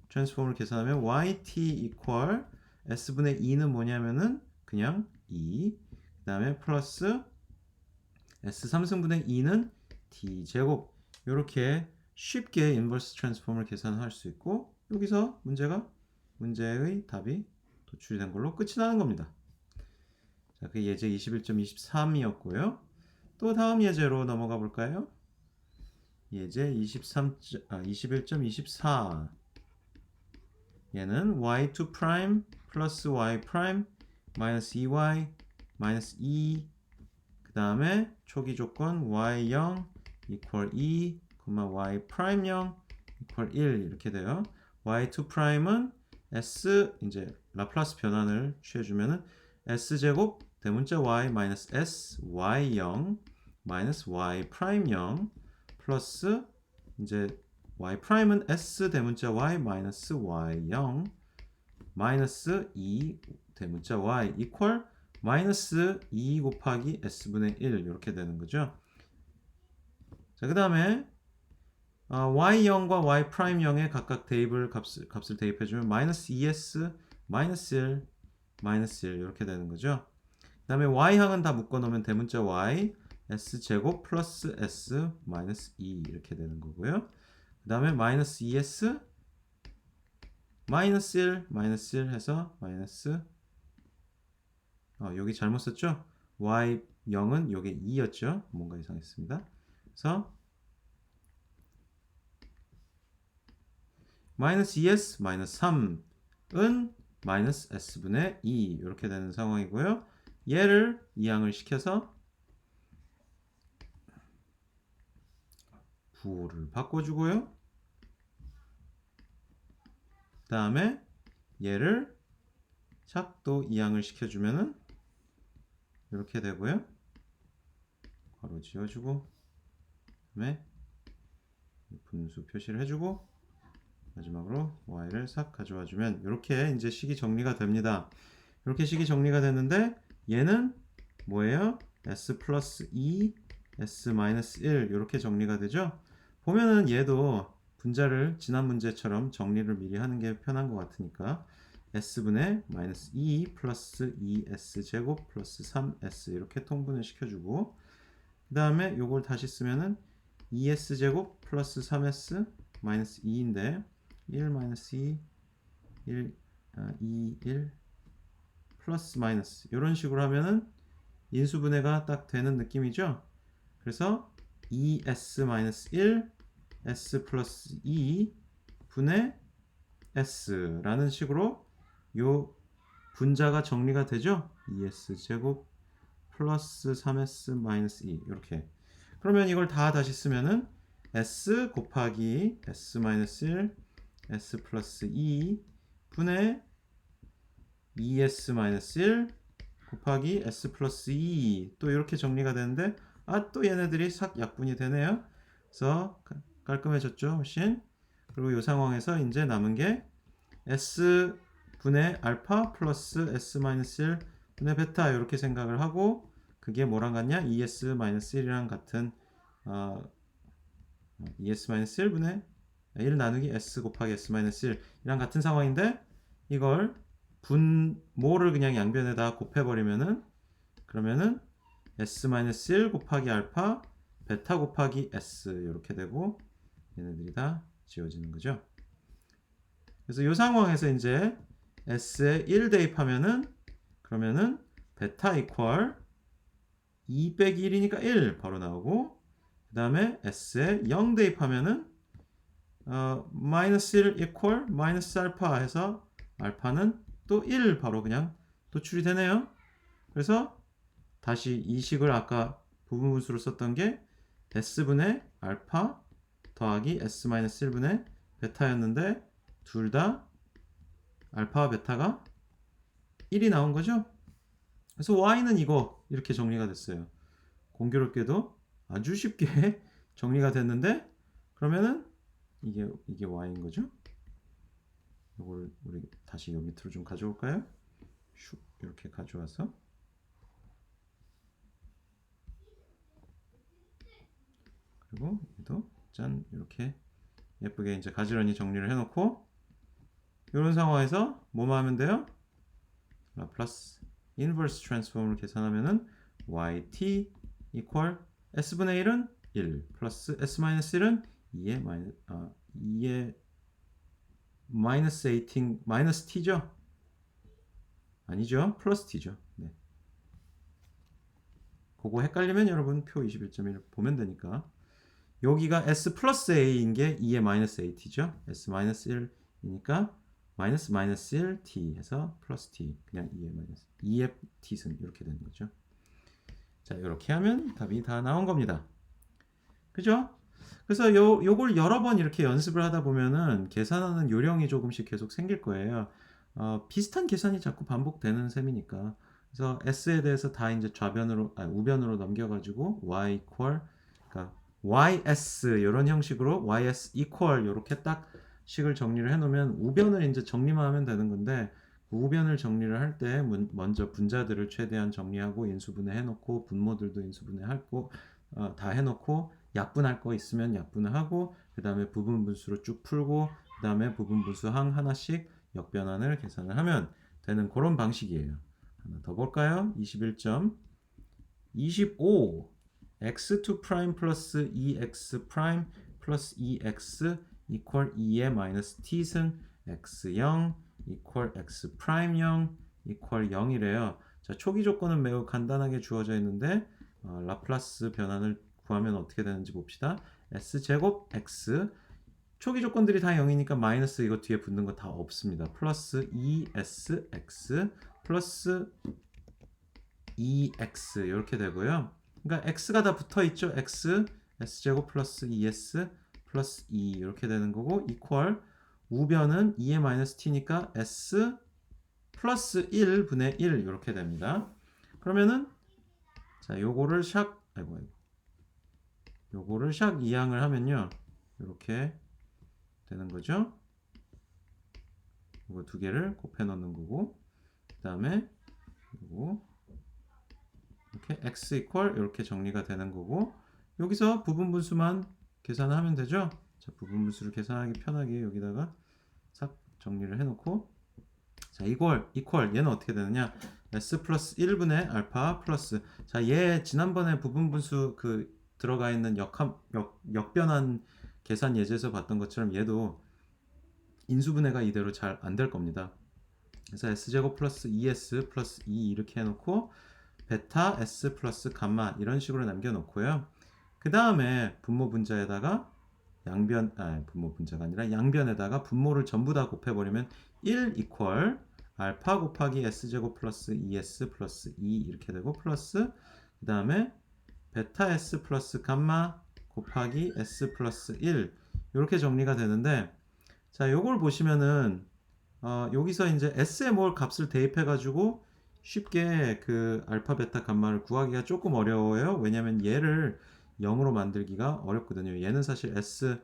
트랜스폼을 계산하면 yt equal s분의 2는 뭐냐면은 그냥 2, 그 다음에 플러스 s3승분의 2는 t제곱, 이렇게 쉽게 인버스 트랜스폼을 계산할 수 있고, 여기서 문제의 답이 도출이 된 걸로 끝이 나는 겁니다. 자, 그 예제 21.23이었고요. 또 다음 예제로 넘어가 볼까요? 예제 21.24. 얘는 y2' 플러스 y' 마이너스 2y 마이너스 2, 그 다음에 초기 조건 y0 equal 2, y'0 equal 1 이렇게 돼요. y2'은 s 이제 라플라스 변환을 취해주면은 s제곱 대문자 y 마이너스 s y0 마이너스 y'0 플러스 이제 y''은 s 대문자 y 마이너스 y0 마이너스 2 대문자 y 이퀄 마이너스 2 곱하기 s분의 1 이렇게 되는 거죠. 자, 그 다음에 y0과 y'0에 각각 값을 대입해주면 마이너스 2s 마이너스 1 마이너스 1 이렇게 되는 거죠. 그 다음에 y항은 다 묶어놓으면 대문자 y s제곱 플러스 s 마이너스 2 이렇게 되는 거고요. 그 다음에 마이너스 2s 마이너스 1 마이너스 1 해서 마이너스 여기 잘못 썼죠? y0은 요게 2였죠? 뭔가 이상했습니다. 그래서 마이너스 2s 마이너스 3은 마이너스 s분의 2 이렇게 되는 상황이고요. 얘를 이항을 시켜서 부호를 바꿔주고요. 그 다음에 얘를 또 이항을 시켜주면은 이렇게 되고요. 괄호 지어주고, 그 다음에 분수 표시를 해주고, 마지막으로 y를 싹 가져와주면 이렇게 이제 식이 정리가 됩니다. 이렇게 식이 정리가 됐는데 얘는 뭐예요? s 플러스 2, s 마이너스 1 이렇게 정리가 되죠. 보면은 얘도 분자를 지난 문제처럼 정리를 미리 하는 게 편한 것 같으니까 s분의 마이너스 2 플러스 2s 제곱 플러스 3s 이렇게 통분을 시켜주고, 그 다음에 요걸 다시 쓰면은 2s 제곱 플러스 3s 마이너스 2인데 1 마이너스 2 1 2 1 플러스 마이너스 이런 식으로 하면은 인수분해가 딱 되는 느낌이죠. 그래서 2s 마이너스 1 s 플러스 2 분의 s라는 식으로 요 분자가 정리가 되죠. 2s 제곱 플러스 3s 마이너스 2 이렇게. 그러면 이걸 다 다시 쓰면은 s 곱하기 s 마이너스 1 s 플러스 2 분의 2s 마이너스 1 곱하기 s 플러스 2 또 이렇게 정리가 되는데 또 얘네들이 싹 약분이 되네요. 그래서 깔끔해졌죠, 훨씬. 그리고 이 상황에서 이제 남은 게 s 분의 알파 플러스 s 마이너스 1 분의 베타 이렇게 생각을 하고, 그게 뭐랑 같냐? 2s 마이너스 1이랑 같은 2s 마이너스 1분의 1 나누기 s 곱하기 s 마이너스 1이랑 같은 상황인데, 이걸 분모를 그냥 양변에다 곱해버리면은 그러면은 s 마이너스 1 곱하기 알파 베타 곱하기 s 이렇게 되고 얘네들이 다 지워지는 거죠. 그래서 이 상황에서 이제 s에 1 대입하면은 그러면은 베타 이퀄 2 빼기 1이니까 1 바로 나오고, 그 다음에 s에 0 대입하면은 마이너스 1 이퀄 마이너스 알파 해서 알파는 또 1 바로 그냥 도출이 되네요. 그래서 다시 이 식을 아까 부분분수로 썼던 게 S분의 알파 더하기 S-1분의 베타였는데 둘 다 알파와 베타가 1이 나온 거죠? 그래서 Y는 이거 이렇게 정리가 됐어요. 공교롭게도 아주 쉽게 정리가 됐는데 그러면은 이게 Y인 거죠? 이걸 우리 다시 여기 밑으로 좀 가져올까요? 슉 이렇게 가져와서 그리고 얘도 짠 이렇게 예쁘게 이제 가지런히 정리를 해놓고 이런 상황에서 뭐만 하면 돼요? 라플라스 인버스 트랜스폼을 계산하면은 yt equal s분의 1은 1 플러스 s-1은 2의 마이너스 18 마이너스 t죠? 아니죠? 플러스 t죠. 네. 그거 헷갈리면 여러분 표 21.1 보면 되니까 여기가 s 플러스 a인 게 2의 마이너스 at죠? s 마이너스 1이니까 마이너스 마이너스 1 t 해서 플러스 t 그냥 2의 마이너스 2의 t승 이렇게 되는 거죠. 자 이렇게 하면 답이 다 나온 겁니다. 그죠? 그래서 요걸 여러 번 이렇게 연습을 하다 보면은 계산하는 요령이 조금씩 계속 생길 거예요. 비슷한 계산이 자꾸 반복되는 셈이니까. 그래서 s에 대해서 다 이제 우변으로 넘겨가지고 y equal 그러니까 ys 이런 형식으로 ys equal 이렇게 딱 식을 정리를 해놓으면 우변을 이제 정리만 하면 되는 건데 우변을 정리를 할 때 먼저 분자들을 최대한 정리하고 인수분해 해놓고 분모들도 인수분해 하고 다 해놓고 약분할 거 있으면 약분을 하고 그 다음에 부분분수로 쭉 풀고 그 다음에 부분분수항 하나씩 역변환을 계산을 하면 되는 그런 방식이에요. 하나 더 볼까요? 21점 25 x2' 플러스 2x' 플러스 2x equal 2의 마이너스 t승 x0 equal x'0 equal 0이래요. 자, 초기 조건은 매우 간단하게 주어져 있는데 라플라스 변환을 구하면 어떻게 되는지 봅시다. s제곱 x 초기 조건들이 다 0이니까 마이너스 이거 뒤에 붙는 거 다 없습니다. 플러스 2sx 플러스 2x 이렇게 되고요. 그러니까 x가 다 붙어 있죠. x s제곱 플러스 2s 플러스 2 이렇게 되는 거고 equal 우변은 2의 마이너스 t니까 s 플러스 1분의 1 이렇게 됩니다. 그러면은 자 요거를 요거를 샥 이항을 하면요 이렇게 되는 거죠. 이거 두 개를 곱해 넣는 거고 그 다음에 요거 이렇게 x equal 이렇게 정리가 되는 거고 여기서 부분분수만 계산하면 되죠. 자, 부분분수를 계산하기 편하게 여기다가 싹 정리를 해놓고 자 이걸 equal 얘는 어떻게 되느냐 s 플러스 1분의 알파 플러스 자 얘 지난번에 부분분수 그 들어가 있는 역변환 계산 예제에서 봤던 것처럼 얘도 인수분해가 이대로 잘 안 될 겁니다. 그래서 s제곱 플러스 2s 플러스 2 이렇게 해놓고 베타 s 플러스 감마 이런 식으로 남겨놓고요. 그 다음에 분모 분자에다가 분모 분자가 아니라 양변에다가 분모를 전부 다 곱해버리면 1 equal 알파 곱하기 s제곱 플러스 2s 플러스 2 이렇게 되고 플러스 그 다음에 베타 s 플러스 감마 곱하기 s 플러스 1 이렇게 정리가 되는데 자 요걸 보시면은 여기서 이제 s에 뭘 값을 대입해 가지고 쉽게 그 알파 베타 감마를 구하기가 조금 어려워요. 왜냐면 얘를 0으로 만들기가 어렵거든요. 얘는 사실 s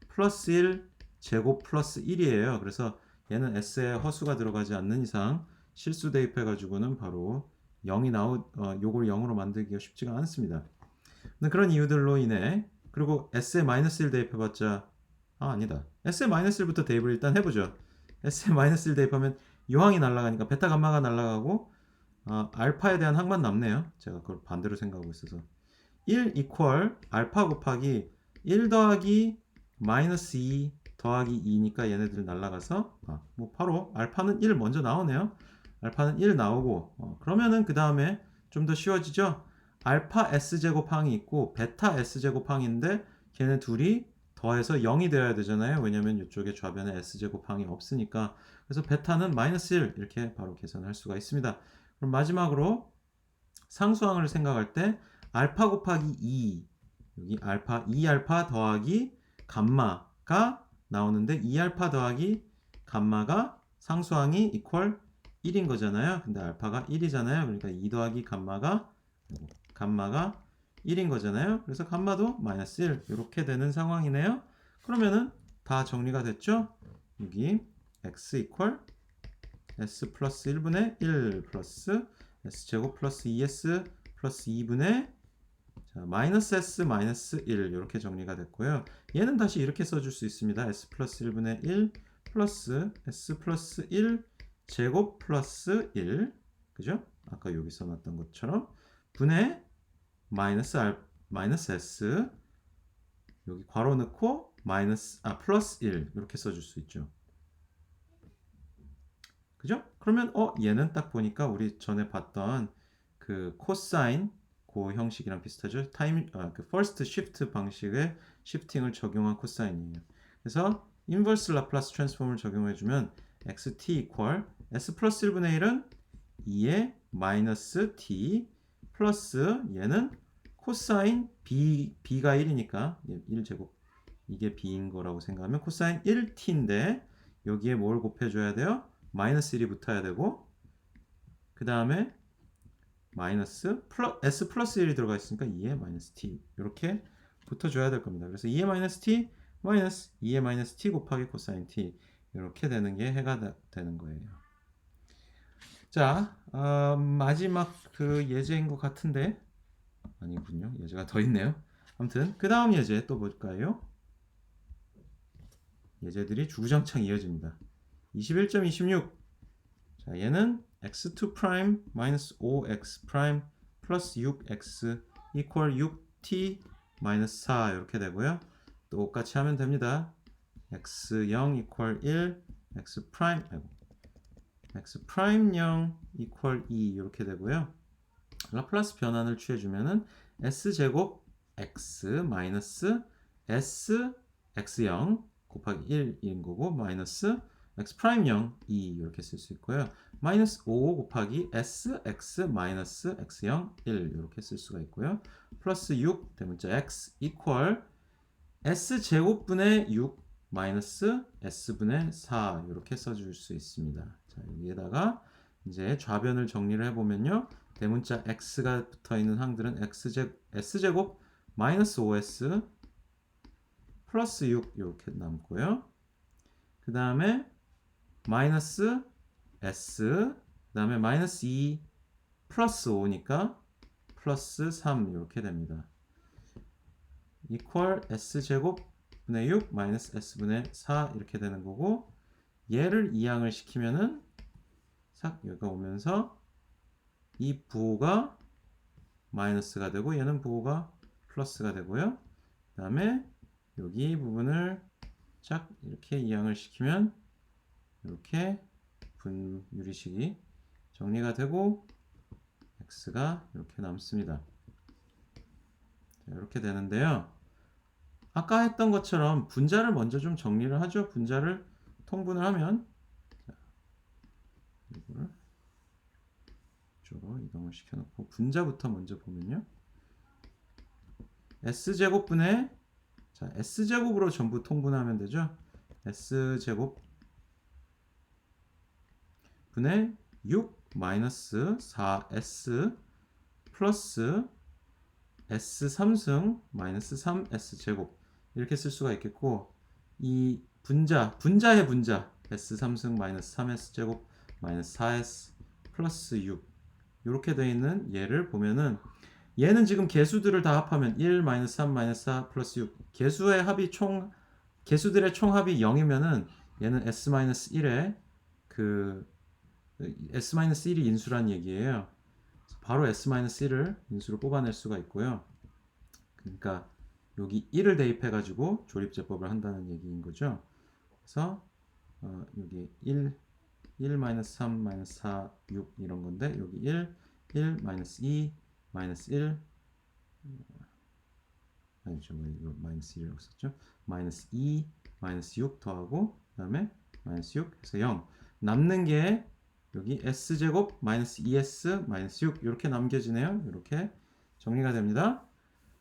플러스 1 제곱 플러스 1이에요. 그래서 얘는 s에 허수가 들어가지 않는 이상 실수 대입해 가지고는 바로 0이 요걸 0으로 만들기가 쉽지가 않습니다. 그런 이유들로 인해 그리고 s에 마이너스 1 대입해 봤자 아니다. s에 마이너스 1부터 대입을 일단 해보죠. s에 마이너스 1 대입하면 요항이 날아가니까 베타 감마가 날아가고 알파에 대한 항만 남네요. 제가 그걸 반대로 생각하고 있어서 1 equal 알파 곱하기 1 더하기 마이너스 2 더하기 2니까 얘네들 날아가서 뭐 바로 알파는 1 먼저 나오네요. 알파는 1 나오고 그러면은 그 다음에 좀 더 쉬워지죠. 알파 s제곱항이 있고 베타 s제곱항인데 걔네 둘이 더해서 0이 되어야 되잖아요. 왜냐면 이쪽에 좌변에 s제곱항이 없으니까. 그래서 베타는 마이너스 1 이렇게 바로 계산할 수가 있습니다. 그럼 마지막으로 상수항을 생각할 때 알파 곱하기 2 여기 알파 2알파 더하기 감마가 나오는데 2알파 더하기 감마가 상수항이 이퀄 1인 거잖아요. 근데 알파가 1이잖아요. 그러니까 2 더하기 감마가 1인 거잖아요. 그래서 감마도 마이너스 1 이렇게 되는 상황이네요. 그러면은 다 정리가 됐죠? 여기 x 이퀄 s 플러스 1분의 1 플러스 s제곱 플러스 2s 플러스 2분의 자, 마이너스 s 마이너스 1 이렇게 정리가 됐고요. 얘는 다시 이렇게 써줄 수 있습니다. s 플러스 1분의 1 플러스 s 플러스 1 제곱 플러스 1 그죠? 아까 여기 써놨던 것처럼 분의 마이너스 s 여기 괄호 넣고 플러스 1 이렇게 써줄 수 있죠. 그죠? 그러면 얘는 딱 보니까 우리 전에 봤던 그 코사인 그 형식이랑 비슷하죠. 그 퍼스트 시프트 방식의 시프팅을 적용한 코사인이에요. 그래서 인버스 라플라스 트랜스폼을 적용해 주면 xt 이퀄 s 플러스 1분의 1은 2의 마이너스 t 플러스 얘는 코사인 b가 1이니까 1제곱 이게 b인 거라고 생각하면 코사인 1t인데 여기에 뭘 곱해줘야 돼요? 마이너스 1이 붙어야 되고 그 다음에 마이너스 s 플러스 1이 들어가 있으니까 2의 마이너스 t 이렇게 붙어줘야 될 겁니다. 그래서 2의 마이너스 t 마이너스 2의 마이너스 t 곱하기 코사인 t 이렇게 되는 게 해가 되는 거예요. 자 마지막 그 예제인 것 같은데 아니군요. 예제가 더 있네요. 아무튼 그 다음 예제 또 볼까요? 예제들이 주구장창 이어집니다. 21.26 자 얘는 x2 프라임 마이너스 5x 프라임 플러스 6x 이퀄 6t 마이너스 4 이렇게 되고요. 똑같이 하면 됩니다. x0 이퀄 1 x 프라임 0 이퀄 2 이렇게 되고요. 라플라스 변환을 취해주면은 s제곱 x 마이너스 s x0 곱하기 1인 거고 마이너스 x 프라임 0 2 이렇게 쓸 수 있고요. 마이너스 5 곱하기 s x 마이너스 x0 1 이렇게 쓸 수가 있고요. 플러스 6 대문자 x 이퀄 s 제곱분의 6 마이너스 s분의 4 이렇게 써줄 수 있습니다. 자 여기에다가 이제 좌변을 정리를 해보면요. 대문자 x가 붙어있는 항들은 s제곱 마이너스 5s 플러스 6 이렇게 남고요. 그 다음에 마이너스 s 그 다음에 마이너스 2 플러스 5니까 플러스 3 이렇게 됩니다. 이퀄 s제곱 분의 6 마이너스 s분의 4 이렇게 되는 거고 얘를 이항을 시키면은 싹 여기가 오면서 이 부호가 마이너스가 되고 얘는 부호가 플러스가 되고요. 그 다음에 여기 부분을 쫙 이렇게 이항을 시키면 이렇게 분유리식이 정리가 되고 x가 이렇게 남습니다. 자, 이렇게 되는데요. 아까 했던 것처럼 분자를 먼저 좀 정리를 하죠. 분자를 통분을 하면 자, 이거를 이쪽으로 이동을 시켜놓고 분자부터 먼저 보면요. s제곱분의 자, s제곱으로 전부 통분하면 되죠. s제곱 분의 6 마이너스 4s 플러스 s 3승 마이너스 3s제곱 이렇게 쓸 수가 있겠고 이 분자의 분자 s 3승 마이너스 3s제곱 마이너스 4s 플러스 6 이렇게 되어 있는 얘를 보면은 얘는 지금 개수들을 다 합하면 1 마이너스 3 마이너스 4 플러스 6 개수의 합이 개수들의 총합이 0이면은 얘는 s 마이너스 1에 그 s 마이너스 1이 인수란 얘기예요. 바로 s 마이너스 1을 인수로 뽑아낼 수가 있고요. 그러니까 여기 1을 대입해 가지고 조립제법을 한다는 얘기인 거죠. 그래서 여기 1 마이너스 3 마이너스 4 6 이런 건데 여기 1 마이너스 2 마이너스 1 아니죠. 이거 마이너스 1이라고 썼죠. 마이너스 2 마이너스 6 더하고 그 다음에 마이너스 6 해서 0 남는 게 여기 s제곱 마이너스 2s 마이너스 6 이렇게 남겨지네요. 이렇게 정리가 됩니다.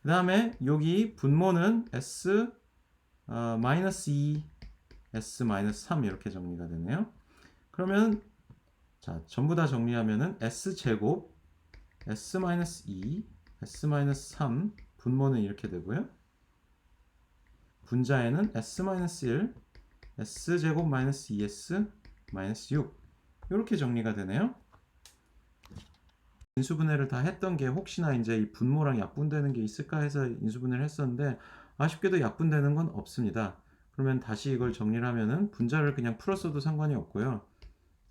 그 다음에 여기 분모는 S 마이너스 2, S 마이너스 3 이렇게 정리가 되네요. 그러면 자 전부 다 정리하면은 S 제곱 S 마이너스 2, S 마이너스 3 분모는 이렇게 되고요. 분자에는 S 마이너스 1, S 제곱 마이너스 2S 마이너스 6 이렇게 정리가 되네요. 인수분해를 다 했던 게 혹시나 이제 이 분모랑 약분되는 게 있을까 해서 인수분해를 했었는데 아쉽게도 약분되는 건 없습니다. 그러면 다시 이걸 정리를 하면은 분자를 그냥 풀었어도 상관이 없고요.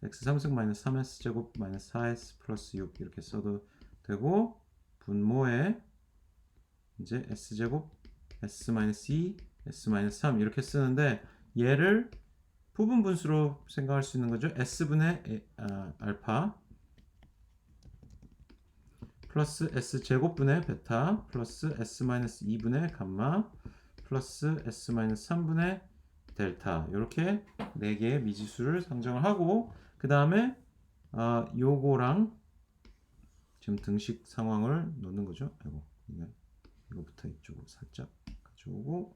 x 3승 마이너스 3s 제곱 마이너스 4s 플러스 6 이렇게 써도 되고 분모에 이제 s 제곱 s 마이너스 2 s 마이너스 3 이렇게 쓰는데 얘를 부분 분수로 생각할 수 있는 거죠. s분의 알파 플러스 s 제곱분의 베타 플러스 s 마이너스 2분의 감마 플러스 s 마이너스 3분의 델타 이렇게 4개의 미지수를 상정을 하고 그 다음에 요거랑 지금 등식 상황을 넣는 거죠. 아이고, 이거부터 이쪽으로 살짝 가져오고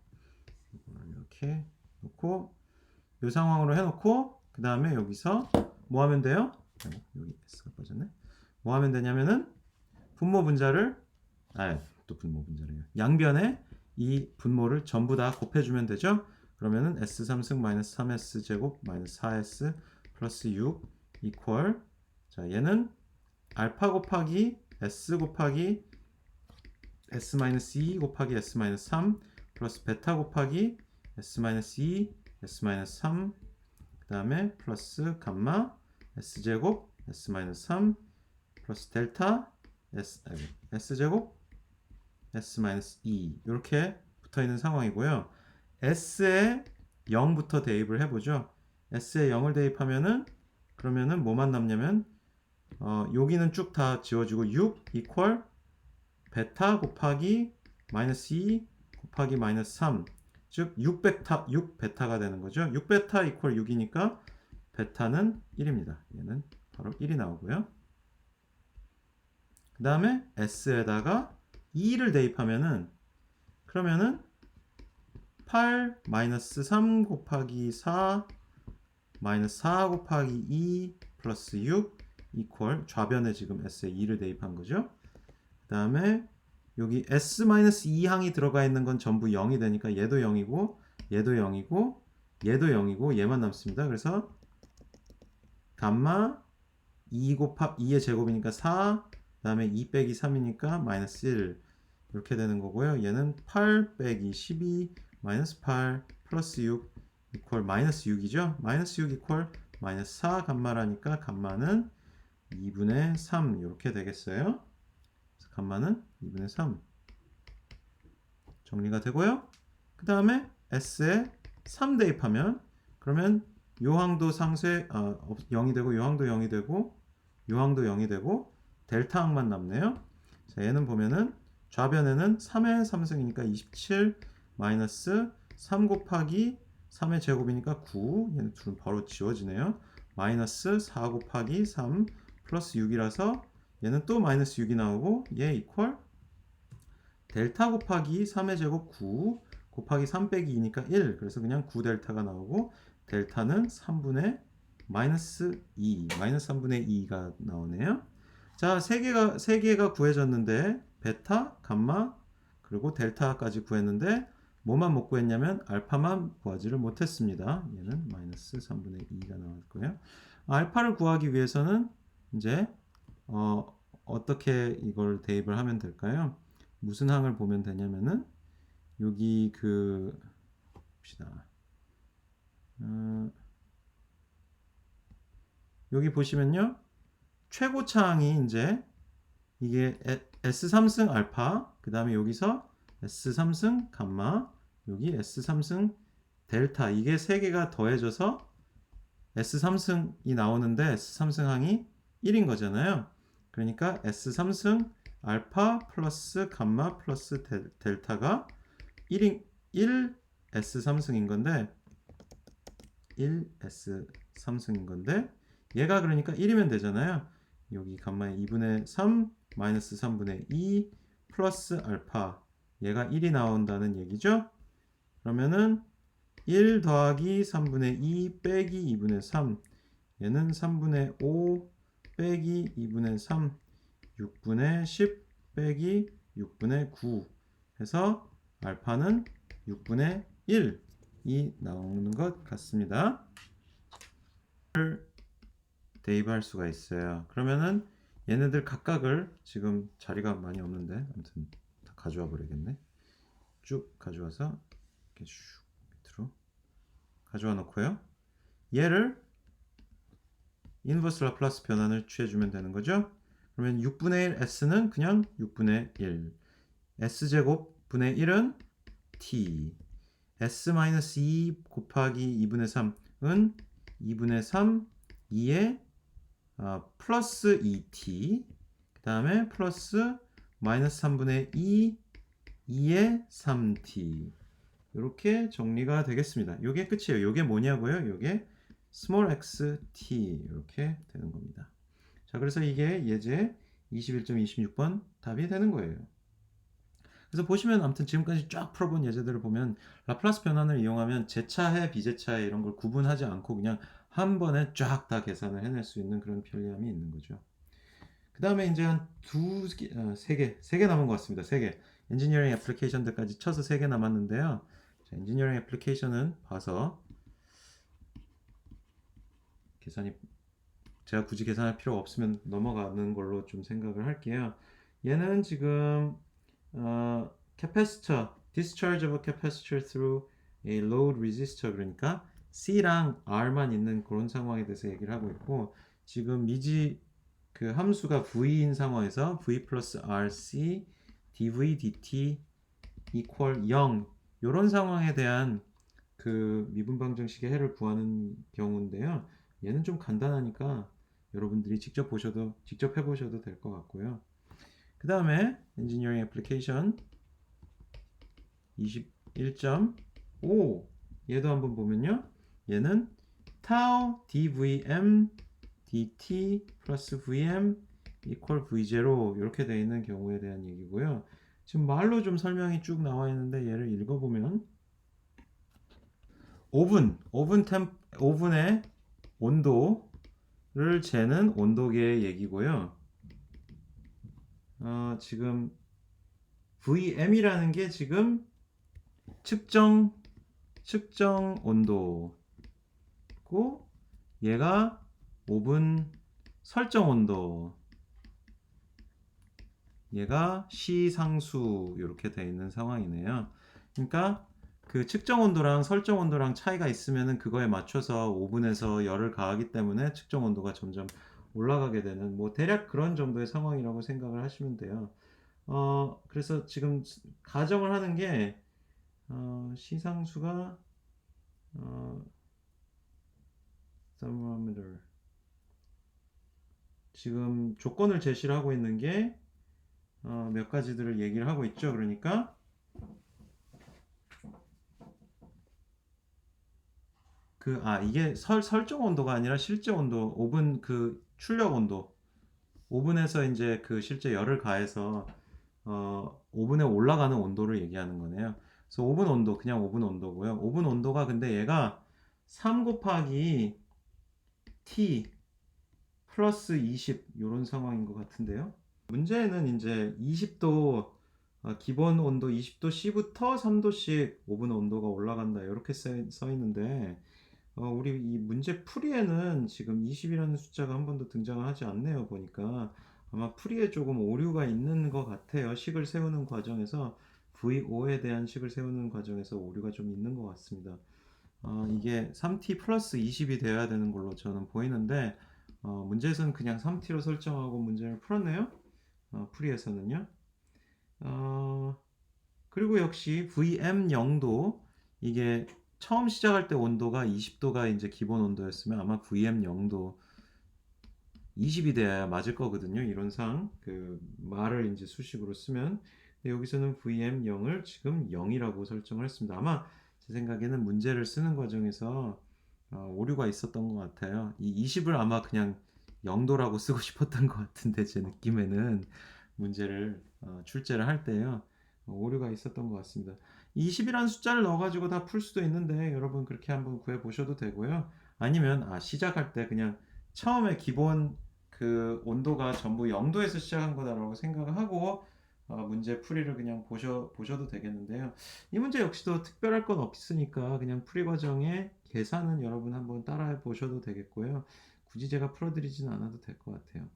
이걸 이렇게 놓고 이 상황으로 해놓고 그 다음에 여기서 뭐 하면 돼요? 아이고, 여기 S가 빠졌네. 뭐 하면 되냐면은 분모 분자를 또 분모 분자래요. 양변에 이 분모를 전부 다 곱해주면 되죠. 그러면은 S3승 마이너스 3S 제곱 마이너스 4S 플러스 6 이퀄 자 얘는 알파 곱하기 S 곱하기 S 마이너스 2 곱하기 S 마이너스 3 플러스 베타 곱하기 S 마이너스 2 S 마이너스 3 그 다음에 플러스 감마 S 제곱 S 마이너스 3 플러스 델타 S 제곱 S 마이너스 2 이렇게 붙어있는 상황이고요. S에 0부터 대입을 해보죠. S에 0을 대입하면은 그러면은 뭐만 남냐면 여기는 쭉 다 지워지고 6 이퀄 베타 곱하기 마이너스 2 곱하기 마이너스 3 즉 6베타가 되는 거죠. 6베타 이퀄 6이니까 베타는 1입니다. 얘는 바로 1이 나오고요. 그 다음에 S에다가 2를 대입하면은 그러면은 8 마이너스 3 곱하기 4 마이너스 4 곱하기 2 플러스 6 이퀄 좌변에 지금 S에 2를 대입한 거죠. 그 다음에 여기 S-2항이 들어가 있는 건 전부 0이 되니까 얘도 0이고 얘도 0이고 얘도 0이고 얘만 남습니다. 그래서 감마 2 2의 제곱이니까 4 그 다음에 2 빼기 3이니까 마이너스 1 이렇게 되는 거고요. 얘는 8 빼기 12 마이너스 8 플러스 6 이퀄 마이너스 6이죠. 마이너스 6 이퀄 마이너스 4 감마라니까 감마는 2분의 3 이렇게 되겠어요. 그래서 감마는 2분의 3 정리가 되고요. 그 다음에 S에 3 대입하면 그러면 요항도 상쇄 0이 되고 요항도 0이 되고 요항도 0이 되고 델타항만 남네요. 자, 얘는 보면은 좌변에는 3의 3승이니까 27 마이너스 3 곱하기 3의 제곱이니까 9 얘는 둘은 바로 지워지네요. 마이너스 4 곱하기 3 플러스 6이라서 얘는 또 마이너스 6이 나오고 얘 이퀄 델타 곱하기 3의 제곱 9 곱하기 3 빼기 2니까 1 그래서 그냥 9 델타가 나오고 델타는 3분의 마이너스 2 마이너스 3분의 2가 나오네요. 자, 세 개가 구해졌는데 베타, 감마, 그리고 델타까지 구했는데 뭐만 못 구했냐면 알파만 구하지를 못했습니다. 얘는 마이너스 3분의 2가 나왔고요. 알파를 구하기 위해서는 이제 어떻게 이걸 대입을 하면 될까요? 무슨 항을 보면 되냐면은 여기 봅시다. 여기 보시면요. 최고차항이 이제 이게 S3승 알파 그 다음에 여기서 S3승 감마 여기 S3승 델타 이게 세 개가 더해져서 S3승이 나오는데 S3승 항이 1인 거잖아요. 그러니까 S3승 알파 플러스 감마 플러스 델타가 1 S3승인 건데 1S3승인 건데 얘가 그러니까 1이면 되잖아요. 여기 감마의 2분의 3 마이너스 3분의 2 플러스 알파 얘가 1이 나온다는 얘기죠. 그러면은 1 더하기 3분의 2 빼기 2분의 3, 얘는 3분의 5 빼기 2분의 3, 6분의 10 빼기 6분의 9 해서 알파는 6분의 1이 나오는 것 같습니다. 대입할 수가 있어요. 그러면은 얘네들 각각을, 지금 자리가 많이 없는데 아무튼 다 가져와 버리겠네. 쭉 가져와서 이렇게 슉 밑으로 가져와 놓고요. 얘를 인버스 라플라스 변환을 취해주면 되는 거죠. 그러면 6분의 1 s는 그냥 6분의 1, s제곱 분의 1은 t, s-2 곱하기 2분의 3은 2분의 3 2에 플러스 2t, 그 다음에 플러스 마이너스 3분의 2 2에 3t, 이렇게 정리가 되겠습니다. 이게 끝이에요. 이게 뭐냐고요? 이게 small x t 이렇게 되는 겁니다. 자, 그래서 이게 예제 21.26번 답이 되는 거예요. 그래서 보시면 아무튼 지금까지 쫙 풀어본 예제들을 보면 라플라스 변환을 이용하면 제차해 비제차해 이런 걸 구분하지 않고 그냥 한 번에 쫙 다 계산을 해낼 수 있는 그런 편리함이 있는 거죠. 그 다음에 이제 한 세 개 남은 것 같습니다. 세 개. 엔지니어링 애플리케이션들까지 쳐서 세 개 남았는데요. 자, 엔지니어링 애플리케이션은 봐서 계산이, 제가 굳이 계산할 필요 없으면 넘어가는 걸로 좀 생각을 할게요. 얘는 지금 capacitor, discharge of a capacitor through a load resistor, 그러니까 C랑 R만 있는 그런 상황에 대해서 얘기를 하고 있고, 지금 미지 그 함수가 V인 상황에서 V 플러스 RC dV dt equal 0, 이런 상황에 대한 그 미분 방정식의 해를 구하는 경우인데요. 얘는 좀 간단하니까 여러분들이 직접 해보셔도 될 것 같고요. 그 다음에 엔지니어링 애플리케이션 21.5, 얘도 한번 보면요. 얘는 tau dvm dt 플러스 vm equal v0 이렇게 되어 있는 경우에 대한 얘기고요. 지금 말로 좀 설명이 쭉 나와 있는데 얘를 읽어보면 오븐의 온도를 재는 온도계의 얘기고요. 지금 VM이라는 게 지금 측정 온도고, 얘가 오븐 설정 온도, 얘가 시상수, 이렇게 되어 있는 상황이네요. 그러니까 그 측정 온도랑 설정 온도랑 차이가 있으면은 그거에 맞춰서 오븐에서 열을 가하기 때문에 측정 온도가 점점 올라가게 되는, 뭐 대략 그런 정도의 상황이라고 생각을 하시면 돼요. 그래서 지금 가정을 하는 게 시상수가 thermometer, 지금 조건을 제시를 하고 있는 게 몇 가지들을 얘기를 하고 있죠. 그러니까 이게 설정 온도가 아니라 실제 온도, 오븐 그 출력 온도, 오븐에서 이제 그 실제 열을 가해서 오븐에 올라가는 온도를 얘기하는 거네요. 그래서 오븐 온도, 그냥 오븐 온도고요. 오븐 온도가 근데 얘가 3 곱하기 T 플러스 20 이런 상황인 것 같은데요. 문제는 이제 20도 기본 온도 20도 C부터 3도씩 오븐 온도가 올라간다 이렇게 써 있는데 우리 이 문제 풀이에는 지금 20이라는 숫자가 한 번도 등장을 하지 않네요. 보니까 아마 풀이에 조금 오류가 있는 것 같아요. 식을 세우는 과정에서 VO에 대한 식을 세우는 과정에서 오류가 좀 있는 것 같습니다. 이게 3t 플러스 20이 되어야 되는 걸로 저는 보이는데 문제에서는 그냥 3t로 설정하고 문제를 풀었네요. 풀이에서는요. 그리고 역시 VM0도, 이게 처음 시작할 때 온도가 20도가 이제 기본 온도였으면 아마 VM0도 20이 돼야 맞을 거거든요. 이론상 그 말을 이제 수식으로 쓰면. 근데 여기서는 VM0을 지금 0이라고 설정을 했습니다. 아마 제 생각에는 문제를 쓰는 과정에서 오류가 있었던 것 같아요. 이 20을 아마 그냥 0도라고 쓰고 싶었던 것 같은데, 제 느낌에는 문제를 출제를 할 때요. 오류가 있었던 것 같습니다. 20이라는 숫자를 넣어가지고 다 풀 수도 있는데 여러분 그렇게 한번 구해 보셔도 되고요. 아니면 시작할 때 그냥 처음에 기본 그 온도가 전부 0도에서 시작한 거다라고 생각을 하고 문제 풀이를 그냥 보셔도 되겠는데요. 이 문제 역시도 특별할 건 없으니까 그냥 풀이 과정의 계산은 여러분 한번 따라해 보셔도 되겠고요. 굳이 제가 풀어드리진 않아도 될 것 같아요.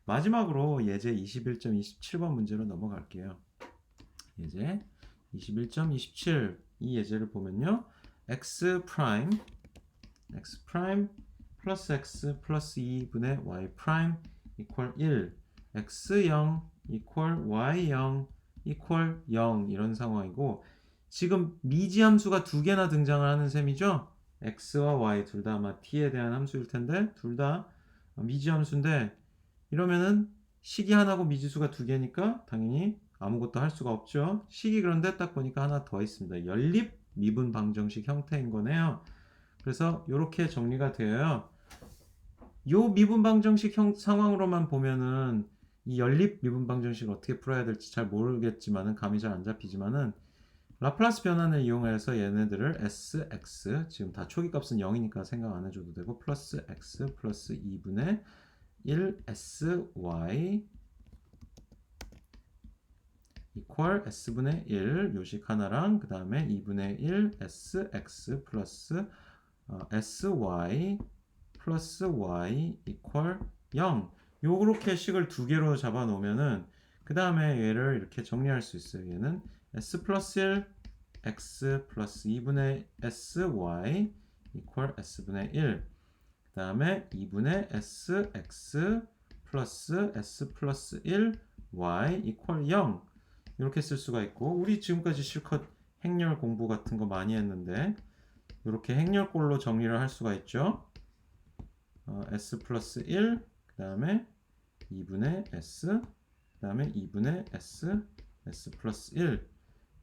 마지막으로 예제 21.27번 문제로 넘어갈게요. 예제 21.27 이 예제를 보면요. x 프라임 플러스 x 플러스 2분의 y 프라임 이퀄 1 x0 이퀄 y0 이퀄 0 이런 상황이고 지금 미지함수가 두 개나 등장을 하는 셈이죠. x와 y 둘 다 아마 t에 대한 함수일 텐데 둘 다 미지함수인데 이러면은 식이 하나고 미지수가 두 개니까 당연히 아무것도 할 수가 없죠. 식이 그런데 딱 보니까 하나 더 있습니다. 연립 미분 방정식 형태인 거네요. 그래서 이렇게 정리가 되어요. 요 미분 방정식 상황으로만 보면은 이 연립 미분 방정식을 어떻게 풀어야 될지 잘 모르겠지만은 감이 잘 안 잡히지만은 라플라스 변환을 이용해서 얘네들을 sx 지금 다 초기 값은 0이니까 생각 안 해줘도 되고 플러스 x 플러스 2분의 1 sy 이퀄 s분의 1 요식 하나랑 그 다음에 2분의 1 sx 플러스 sy 플러스 y 이퀄 0 요렇게 식을 두 개로 잡아 놓으면은 그 다음에 얘를 이렇게 정리할 수 있어요. 얘는 s 플러스 1 x 플러스 2분의 sy 이퀄 s분의 1 그 다음에 2분의 sx 플러스 s 플러스 1 y 이퀄 0 이렇게 쓸 수가 있고 우리 지금까지 실컷 행렬 공부 같은 거 많이 했는데 이렇게 행렬꼴로 정리를 할 수가 있죠. s 플러스 1 그 다음에 2분의 s 그 다음에 2분의 s 플러스 1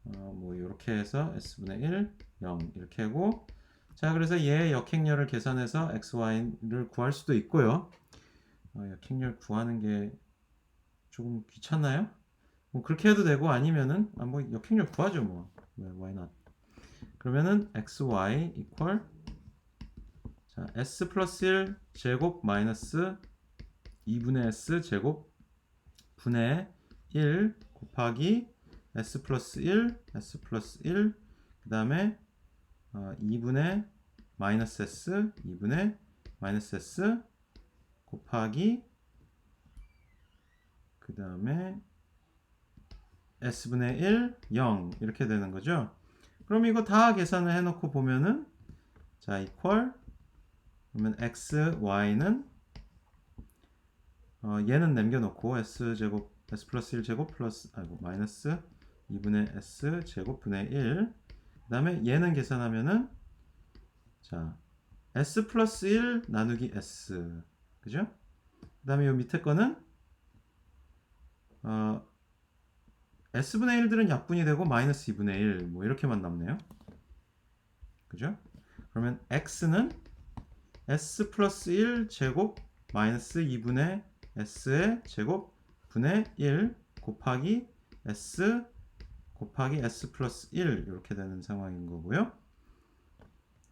뭐 이렇게 해서 s분의 1 0 이렇게 하고 자 그래서 얘 역행렬을 계산해서 xy를 구할 수도 있고요. 역행렬 구하는 게 조금 귀찮나요? 뭐 그렇게 해도 되고 아니면은 뭐 역행렬 구하죠 뭐 why not 그러면은 xy equal 자 s 플러스 1 제곱 마이너스 2분의 s 제곱 분의 1 곱하기 s 플러스 1 그 다음에 2분의 마이너스 s 2분의 마이너스 s 곱하기 그 다음에 s분의 1 0 이렇게 되는 거죠. 그럼 이거 다 계산을 해놓고 보면은 자 equal 그러면 x, y는 얘는 남겨놓고 s제곱 s 플러스 1제곱 플러스 마이너스 2분의 s 제곱 분의 1 그 다음에 얘는 계산하면은 자 s 플러스 1 나누기 s 그죠? 그 다음에 요 밑에 거는 s분의 1들은 약분이 되고 마이너스 2분의 1 뭐 이렇게만 남네요. 그죠? 그러면 x는 s 플러스 1 제곱 마이너스 2분의 s의 제곱 분의 1 곱하기 s 플러스 1 이렇게 되는 상황인 거고요.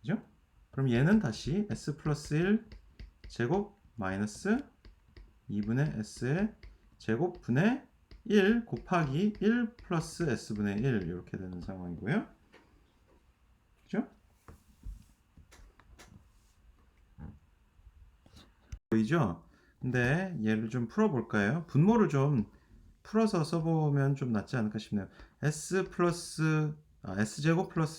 그죠? 그럼 얘는 다시 s 플러스 1 제곱 마이너스 2분의 s의 제곱 분의 1 곱하기 1 플러스 s분의 1 이렇게 되는 상황이고요. 그죠? 보이죠? 근데 얘를 좀 풀어볼까요? 분모를 좀 풀어서 써보면 좀 낫지 않을까 싶네요. s제곱 플러스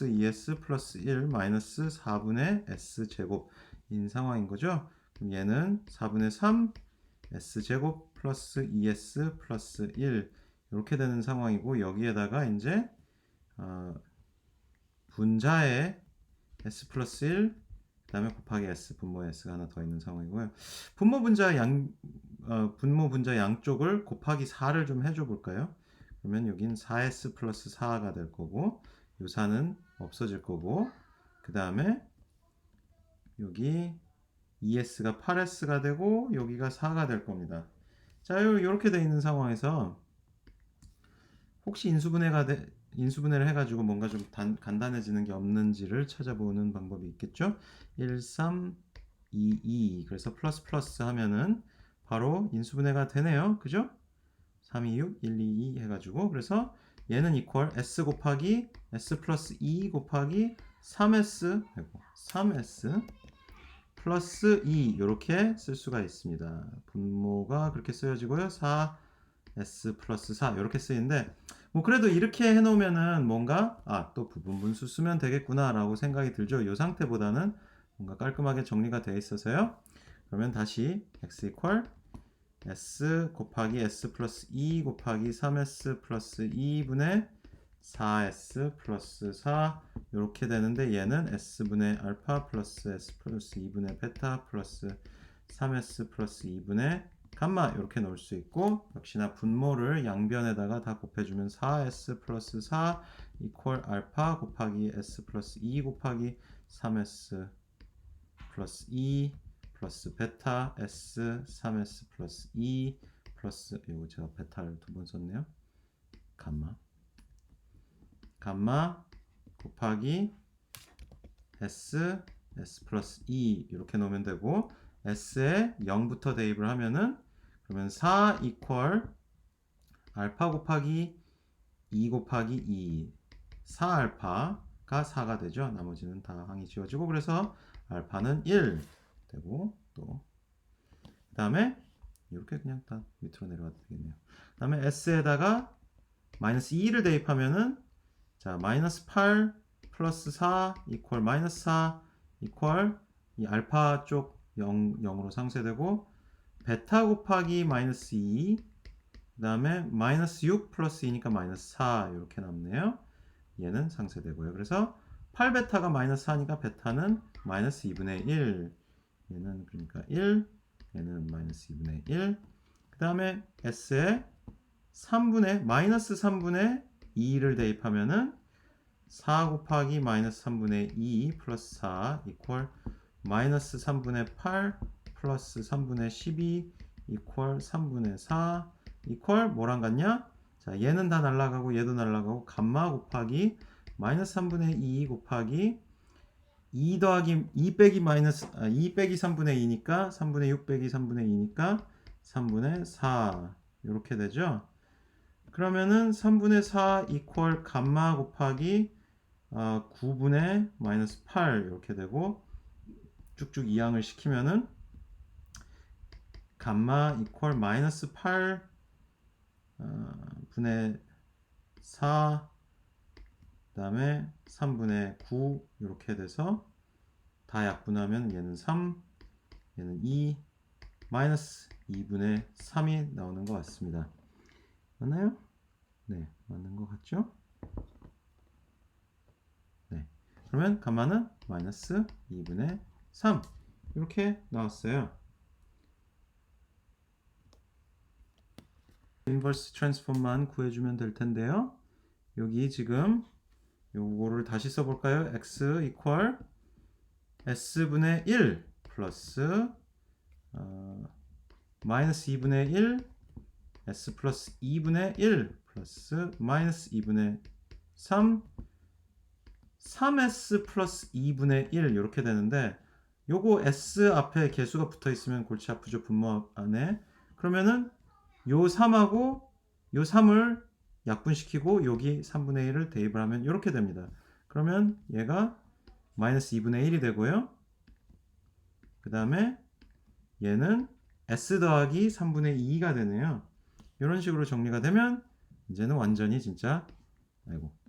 2s 플러스 1 마이너스 4분의 s제곱인 상황인 거죠. 그럼 얘는 4분의 3 s제곱 플러스 2s 플러스 1 이렇게 되는 상황이고 여기에다가 이제 분자에 s 플러스 1 그 다음에 곱하기 s 분모에 s가 하나 더 있는 상황이고요. 분모 분자 양쪽을 곱하기 4를 좀 해줘 볼까요? 그러면 여긴 4s 플러스 4가 될 거고 요 4는 없어질 거고 그 다음에 여기 2s가 8s가 되고 여기가 4가 될 겁니다. 자, 이렇게 돼 있는 상황에서 혹시 인수분해를 해가지고 뭔가 좀 간단해지는 게 없는지를 찾아보는 방법이 있겠죠. 1, 3, 2, 2 그래서 플러스 플러스 하면은 바로 인수분해가 되네요. 그죠? 3, 2, 6, 1, 2, 2 해가지고 그래서 얘는 이퀄 s 곱하기 s 플러스 2 곱하기 3s 하고 3s 플러스 2 이렇게 쓸 수가 있습니다. 분모가 그렇게 쓰여지고요. 4s 플러스 4 이렇게 쓰이는데 뭐 그래도 이렇게 해놓으면은 뭔가 또 부분분수 쓰면 되겠구나 라고 생각이 들죠. 이 상태보다는 뭔가 깔끔하게 정리가 되어 있어서요. 그러면 다시 x 이퀄 s 곱하기 s 플러스 2 곱하기 3s 플러스 2분의 4s 플러스 4 이렇게 되는데 얘는 s분의 알파 플러스 s 플러스 2분의 베타 플러스 3s 플러스 2분의 감마 이렇게 넣을 수 있고 역시나 분모를 양변에다가 다 곱해주면 4s 플러스 4 이퀄 알파 곱하기 s 플러스 2 곱하기 3s 플러스 2 플러스 베타 s 3s 플러스 2 플러스 이거 제가 베타를 두 번 썼네요. 감마 곱하기 s 플러스 2 이렇게 놓으면 되고 s에 0부터 대입을 하면은 그러면 4 이퀄 알파 곱하기 2 곱하기 2 4알파가 4가 되죠. 나머지는 다 항이 지워지고 그래서 알파는 1 되고 또 그 다음에 이렇게 그냥 다 밑으로 내려가도 되겠네요. 그 다음에 s에다가 마이너스 2를 대입하면은 자 마이너스 8 플러스 4 이퀄 마이너스 4 이퀄 이 알파 쪽 0으로 상쇄되고 베타 곱하기 마이너스 2 그 다음에 마이너스 6 플러스 2니까 마이너스 4 이렇게 남네요. 얘는 상쇄되고요. 그래서 8베타가 마이너스 4니까 베타는 마이너스 2분의 1 얘는 그러니까 1 얘는 마이너스 2분의 1 그 다음에 s에 3분의 마이너스 3분의 2를 대입하면은 4 곱하기 마이너스 3분의 2 플러스 4 이퀄 마이너스 3분의 8 플러스 3분의 12 이퀄 3분의 4 이퀄 뭐랑 같냐? 자 얘는 다 날라가고 얘도 날라가고 감마 곱하기 마이너스 3분의 2 곱하기 2 더하기 2 빼기 마이너스 2 빼기 3분의 2니까 3분의 6 빼기 3분의 2니까 3분의 4 이렇게 되죠. 그러면은 3분의 4 이퀄 감마 곱하기 9분의 마이너스 8 이렇게 되고 쭉쭉 이항을 시키면은 감마 이퀄 마이너스 8 분의 4 그 다음에 3분의 9 이렇게 돼서 다 약분하면 얘는 3 얘는 2 마이너스 2분의 3이 나오는 것 같습니다. 맞나요? 네 맞는 것 같죠? 네 그러면 감마는 마이너스 2분의 3 이렇게 나왔어요. 인버스 트랜스폼만 구해주면 될 텐데요. 여기 지금 요거를 다시 써볼까요? x 이퀄 s분의 1 플러스 마이너스 2분의 1 s 플러스 2분의 1 플러스 마이너스 2분의 3 3s 플러스 2분의 1 이렇게 되는데 요거 s 앞에 개수가 붙어 있으면 골치 아프죠. 분모 안에. 그러면은 요 3하고 요 3을 약분시키고 여기 3분의 1을 대입을 하면 이렇게 됩니다. 그러면 얘가 마이너스 2분의 1이 되고요. 그 다음에 얘는 s 더하기 3분의 2가 되네요. 이런 식으로 정리가 되면 이제는 완전히 진짜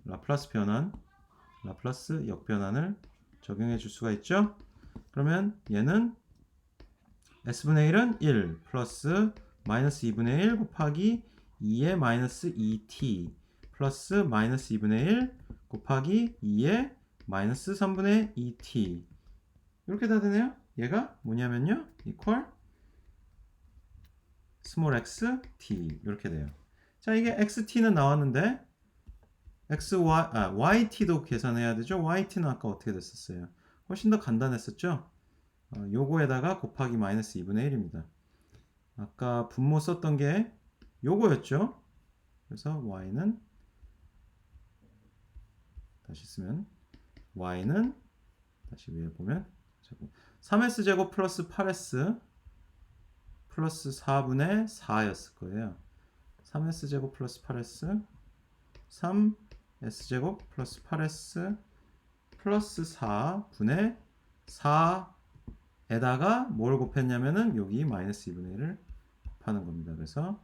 라플라스 변환, 라플라스 역변환을 적용해 줄 수가 있죠. 그러면 얘는 s분의 1은 1 플러스 마이너스 2분의 1 곱하기 2의 마이너스 2t 플러스 마이너스 2분의 1 곱하기 2의 마이너스 3분의 2t 이렇게 다 되네요. 얘가 뭐냐면요. equal small x t 이렇게 돼요. 자 이게 xt는 나왔는데 yt도 계산해야 되죠. yt는 아까 어떻게 됐었어요? 훨씬 더 간단했었죠. 요거에다가 곱하기 마이너스 2분의 1입니다. 아까 분모 썼던 게 요거였죠. 그래서 y는 다시 쓰면 y는 다시 위에 보면 3s 제곱 플러스 8s 플러스 4분의 4였을 거예요. 3s 제곱 플러스 8s 3s 제곱 플러스 8s 플러스 4분의 4에다가 뭘 곱했냐면은 여기 마이너스 2분의 1을 곱하는 겁니다. 그래서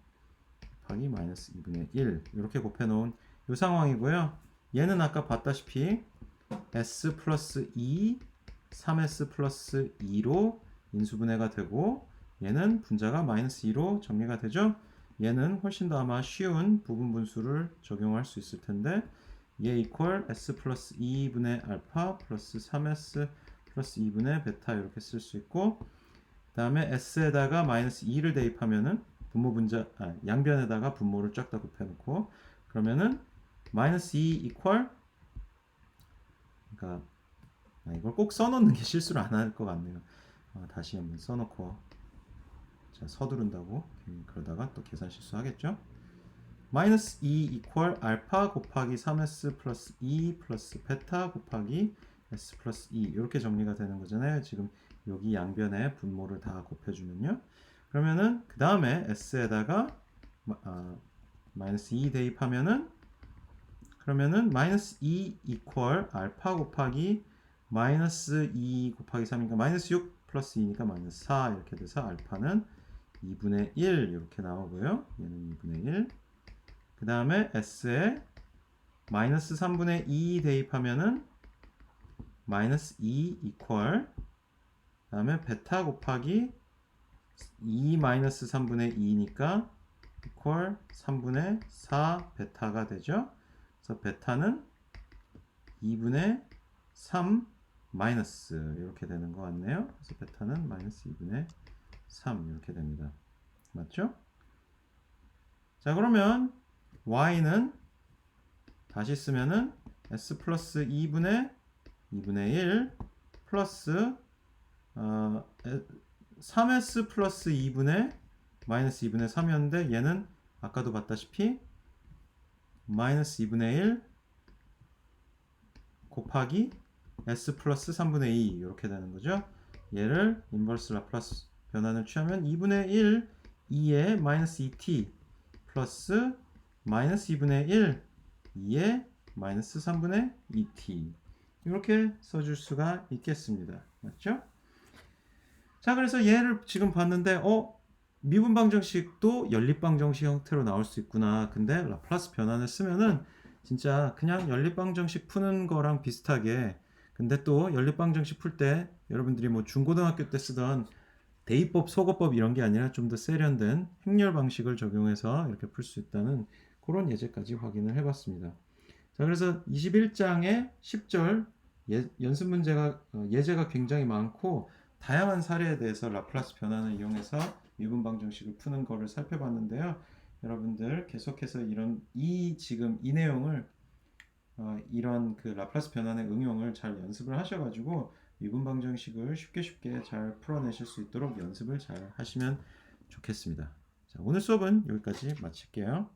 곱하기 마이너스 2분의 1 이렇게 곱해 놓은 이 상황이고요. 얘는 아까 봤다시피 s 플러스 2 3s 플러스 2로 인수분해가 되고 얘는 분자가 마이너스 2로 정리가 되죠. 얘는 훨씬 더 아마 쉬운 부분 분수를 적용할 수 있을 텐데 얘 이퀄 s 플러스 2분의 알파 플러스 3s 플러스 2분의 베타 이렇게 쓸 수 있고 그 다음에 s에다가 마이너스 2를 대입하면은 분모 분자 양변에다가 분모를 쫙 다 곱해놓고 그러면은 마이너스 2 이퀄 그러니까 이걸 꼭 써놓는 게 실수를 안 할 것 같네요. 다시 한번 써놓고 자, 서두른다고 그러다가 또 계산 실수하겠죠. 마이너스 2 이퀄 알파 곱하기 3s 플러스 2 플러스 베타 곱하기 s 플러스 2 이렇게 정리가 되는 거잖아요. 지금 여기 양변에 분모를 다 곱해주면요. 그러면은 그 다음에 s에다가 마이너스 2 대입하면은 그러면은 마이너스 2 이퀄 알파 곱하기 마이너스 2 곱하기 3이니까 마이너스 6 플러스 2니까 마이너스 4 이렇게 돼서 알파는 2분의 1 이렇게 나오고요. 얘는 2분의 1. 그 다음에 s에 마이너스 3분의 2 대입하면은 마이너스 2 이퀄 그 다음에 베타 곱하기 2 마이너스 3분의 2니까 이퀄 3분의 4 베타가 되죠. 그래서 베타는 2분의 3 마이너스 이렇게 되는 것 같네요. 그래서 베타는 마이너스 2분의 3 이렇게 됩니다. 맞죠? 자 그러면 y는 다시 쓰면은 s 플러스 2분의 1 플러스 3s 플러스 2분의 마이너스 2분의 3이었는데 얘는 아까도 봤다시피 마이너스 2분의 1 곱하기 s 플러스 3분의 2 이렇게 되는 거죠. 얘를 인버스 라플라스 변환을 취하면 2분의 1 2에 마이너스 2t 플러스 마이너스 2분의 1 2에 마이너스 3분의 2t 이렇게 써줄 수가 있겠습니다. 맞죠? 자 그래서 얘를 지금 봤는데 미분방정식도 연립방정식 형태로 나올 수 있구나. 근데 라플라스 변환을 쓰면은 진짜 그냥 연립방정식 푸는 거랑 비슷하게 근데 또 연립방정식 풀 때 여러분들이 뭐 중고등학교 때 쓰던 대입법, 소거법 이런 게 아니라 좀 더 세련된 행렬 방식을 적용해서 이렇게 풀 수 있다는 그런 예제까지 확인을 해봤습니다. 자, 그래서 21장의 10절 연습 문제가 예제가 굉장히 많고 다양한 사례에 대해서 라플라스 변환을 이용해서 미분 방정식을 푸는 거를 살펴봤는데요. 여러분들 계속해서 지금 이 내용을 이런 그 라플라스 변환의 응용을 잘 연습을 하셔가지고 미분 방정식을 쉽게 잘 풀어내실 수 있도록 연습을 잘 하시면 좋겠습니다. 자, 오늘 수업은 여기까지 마칠게요.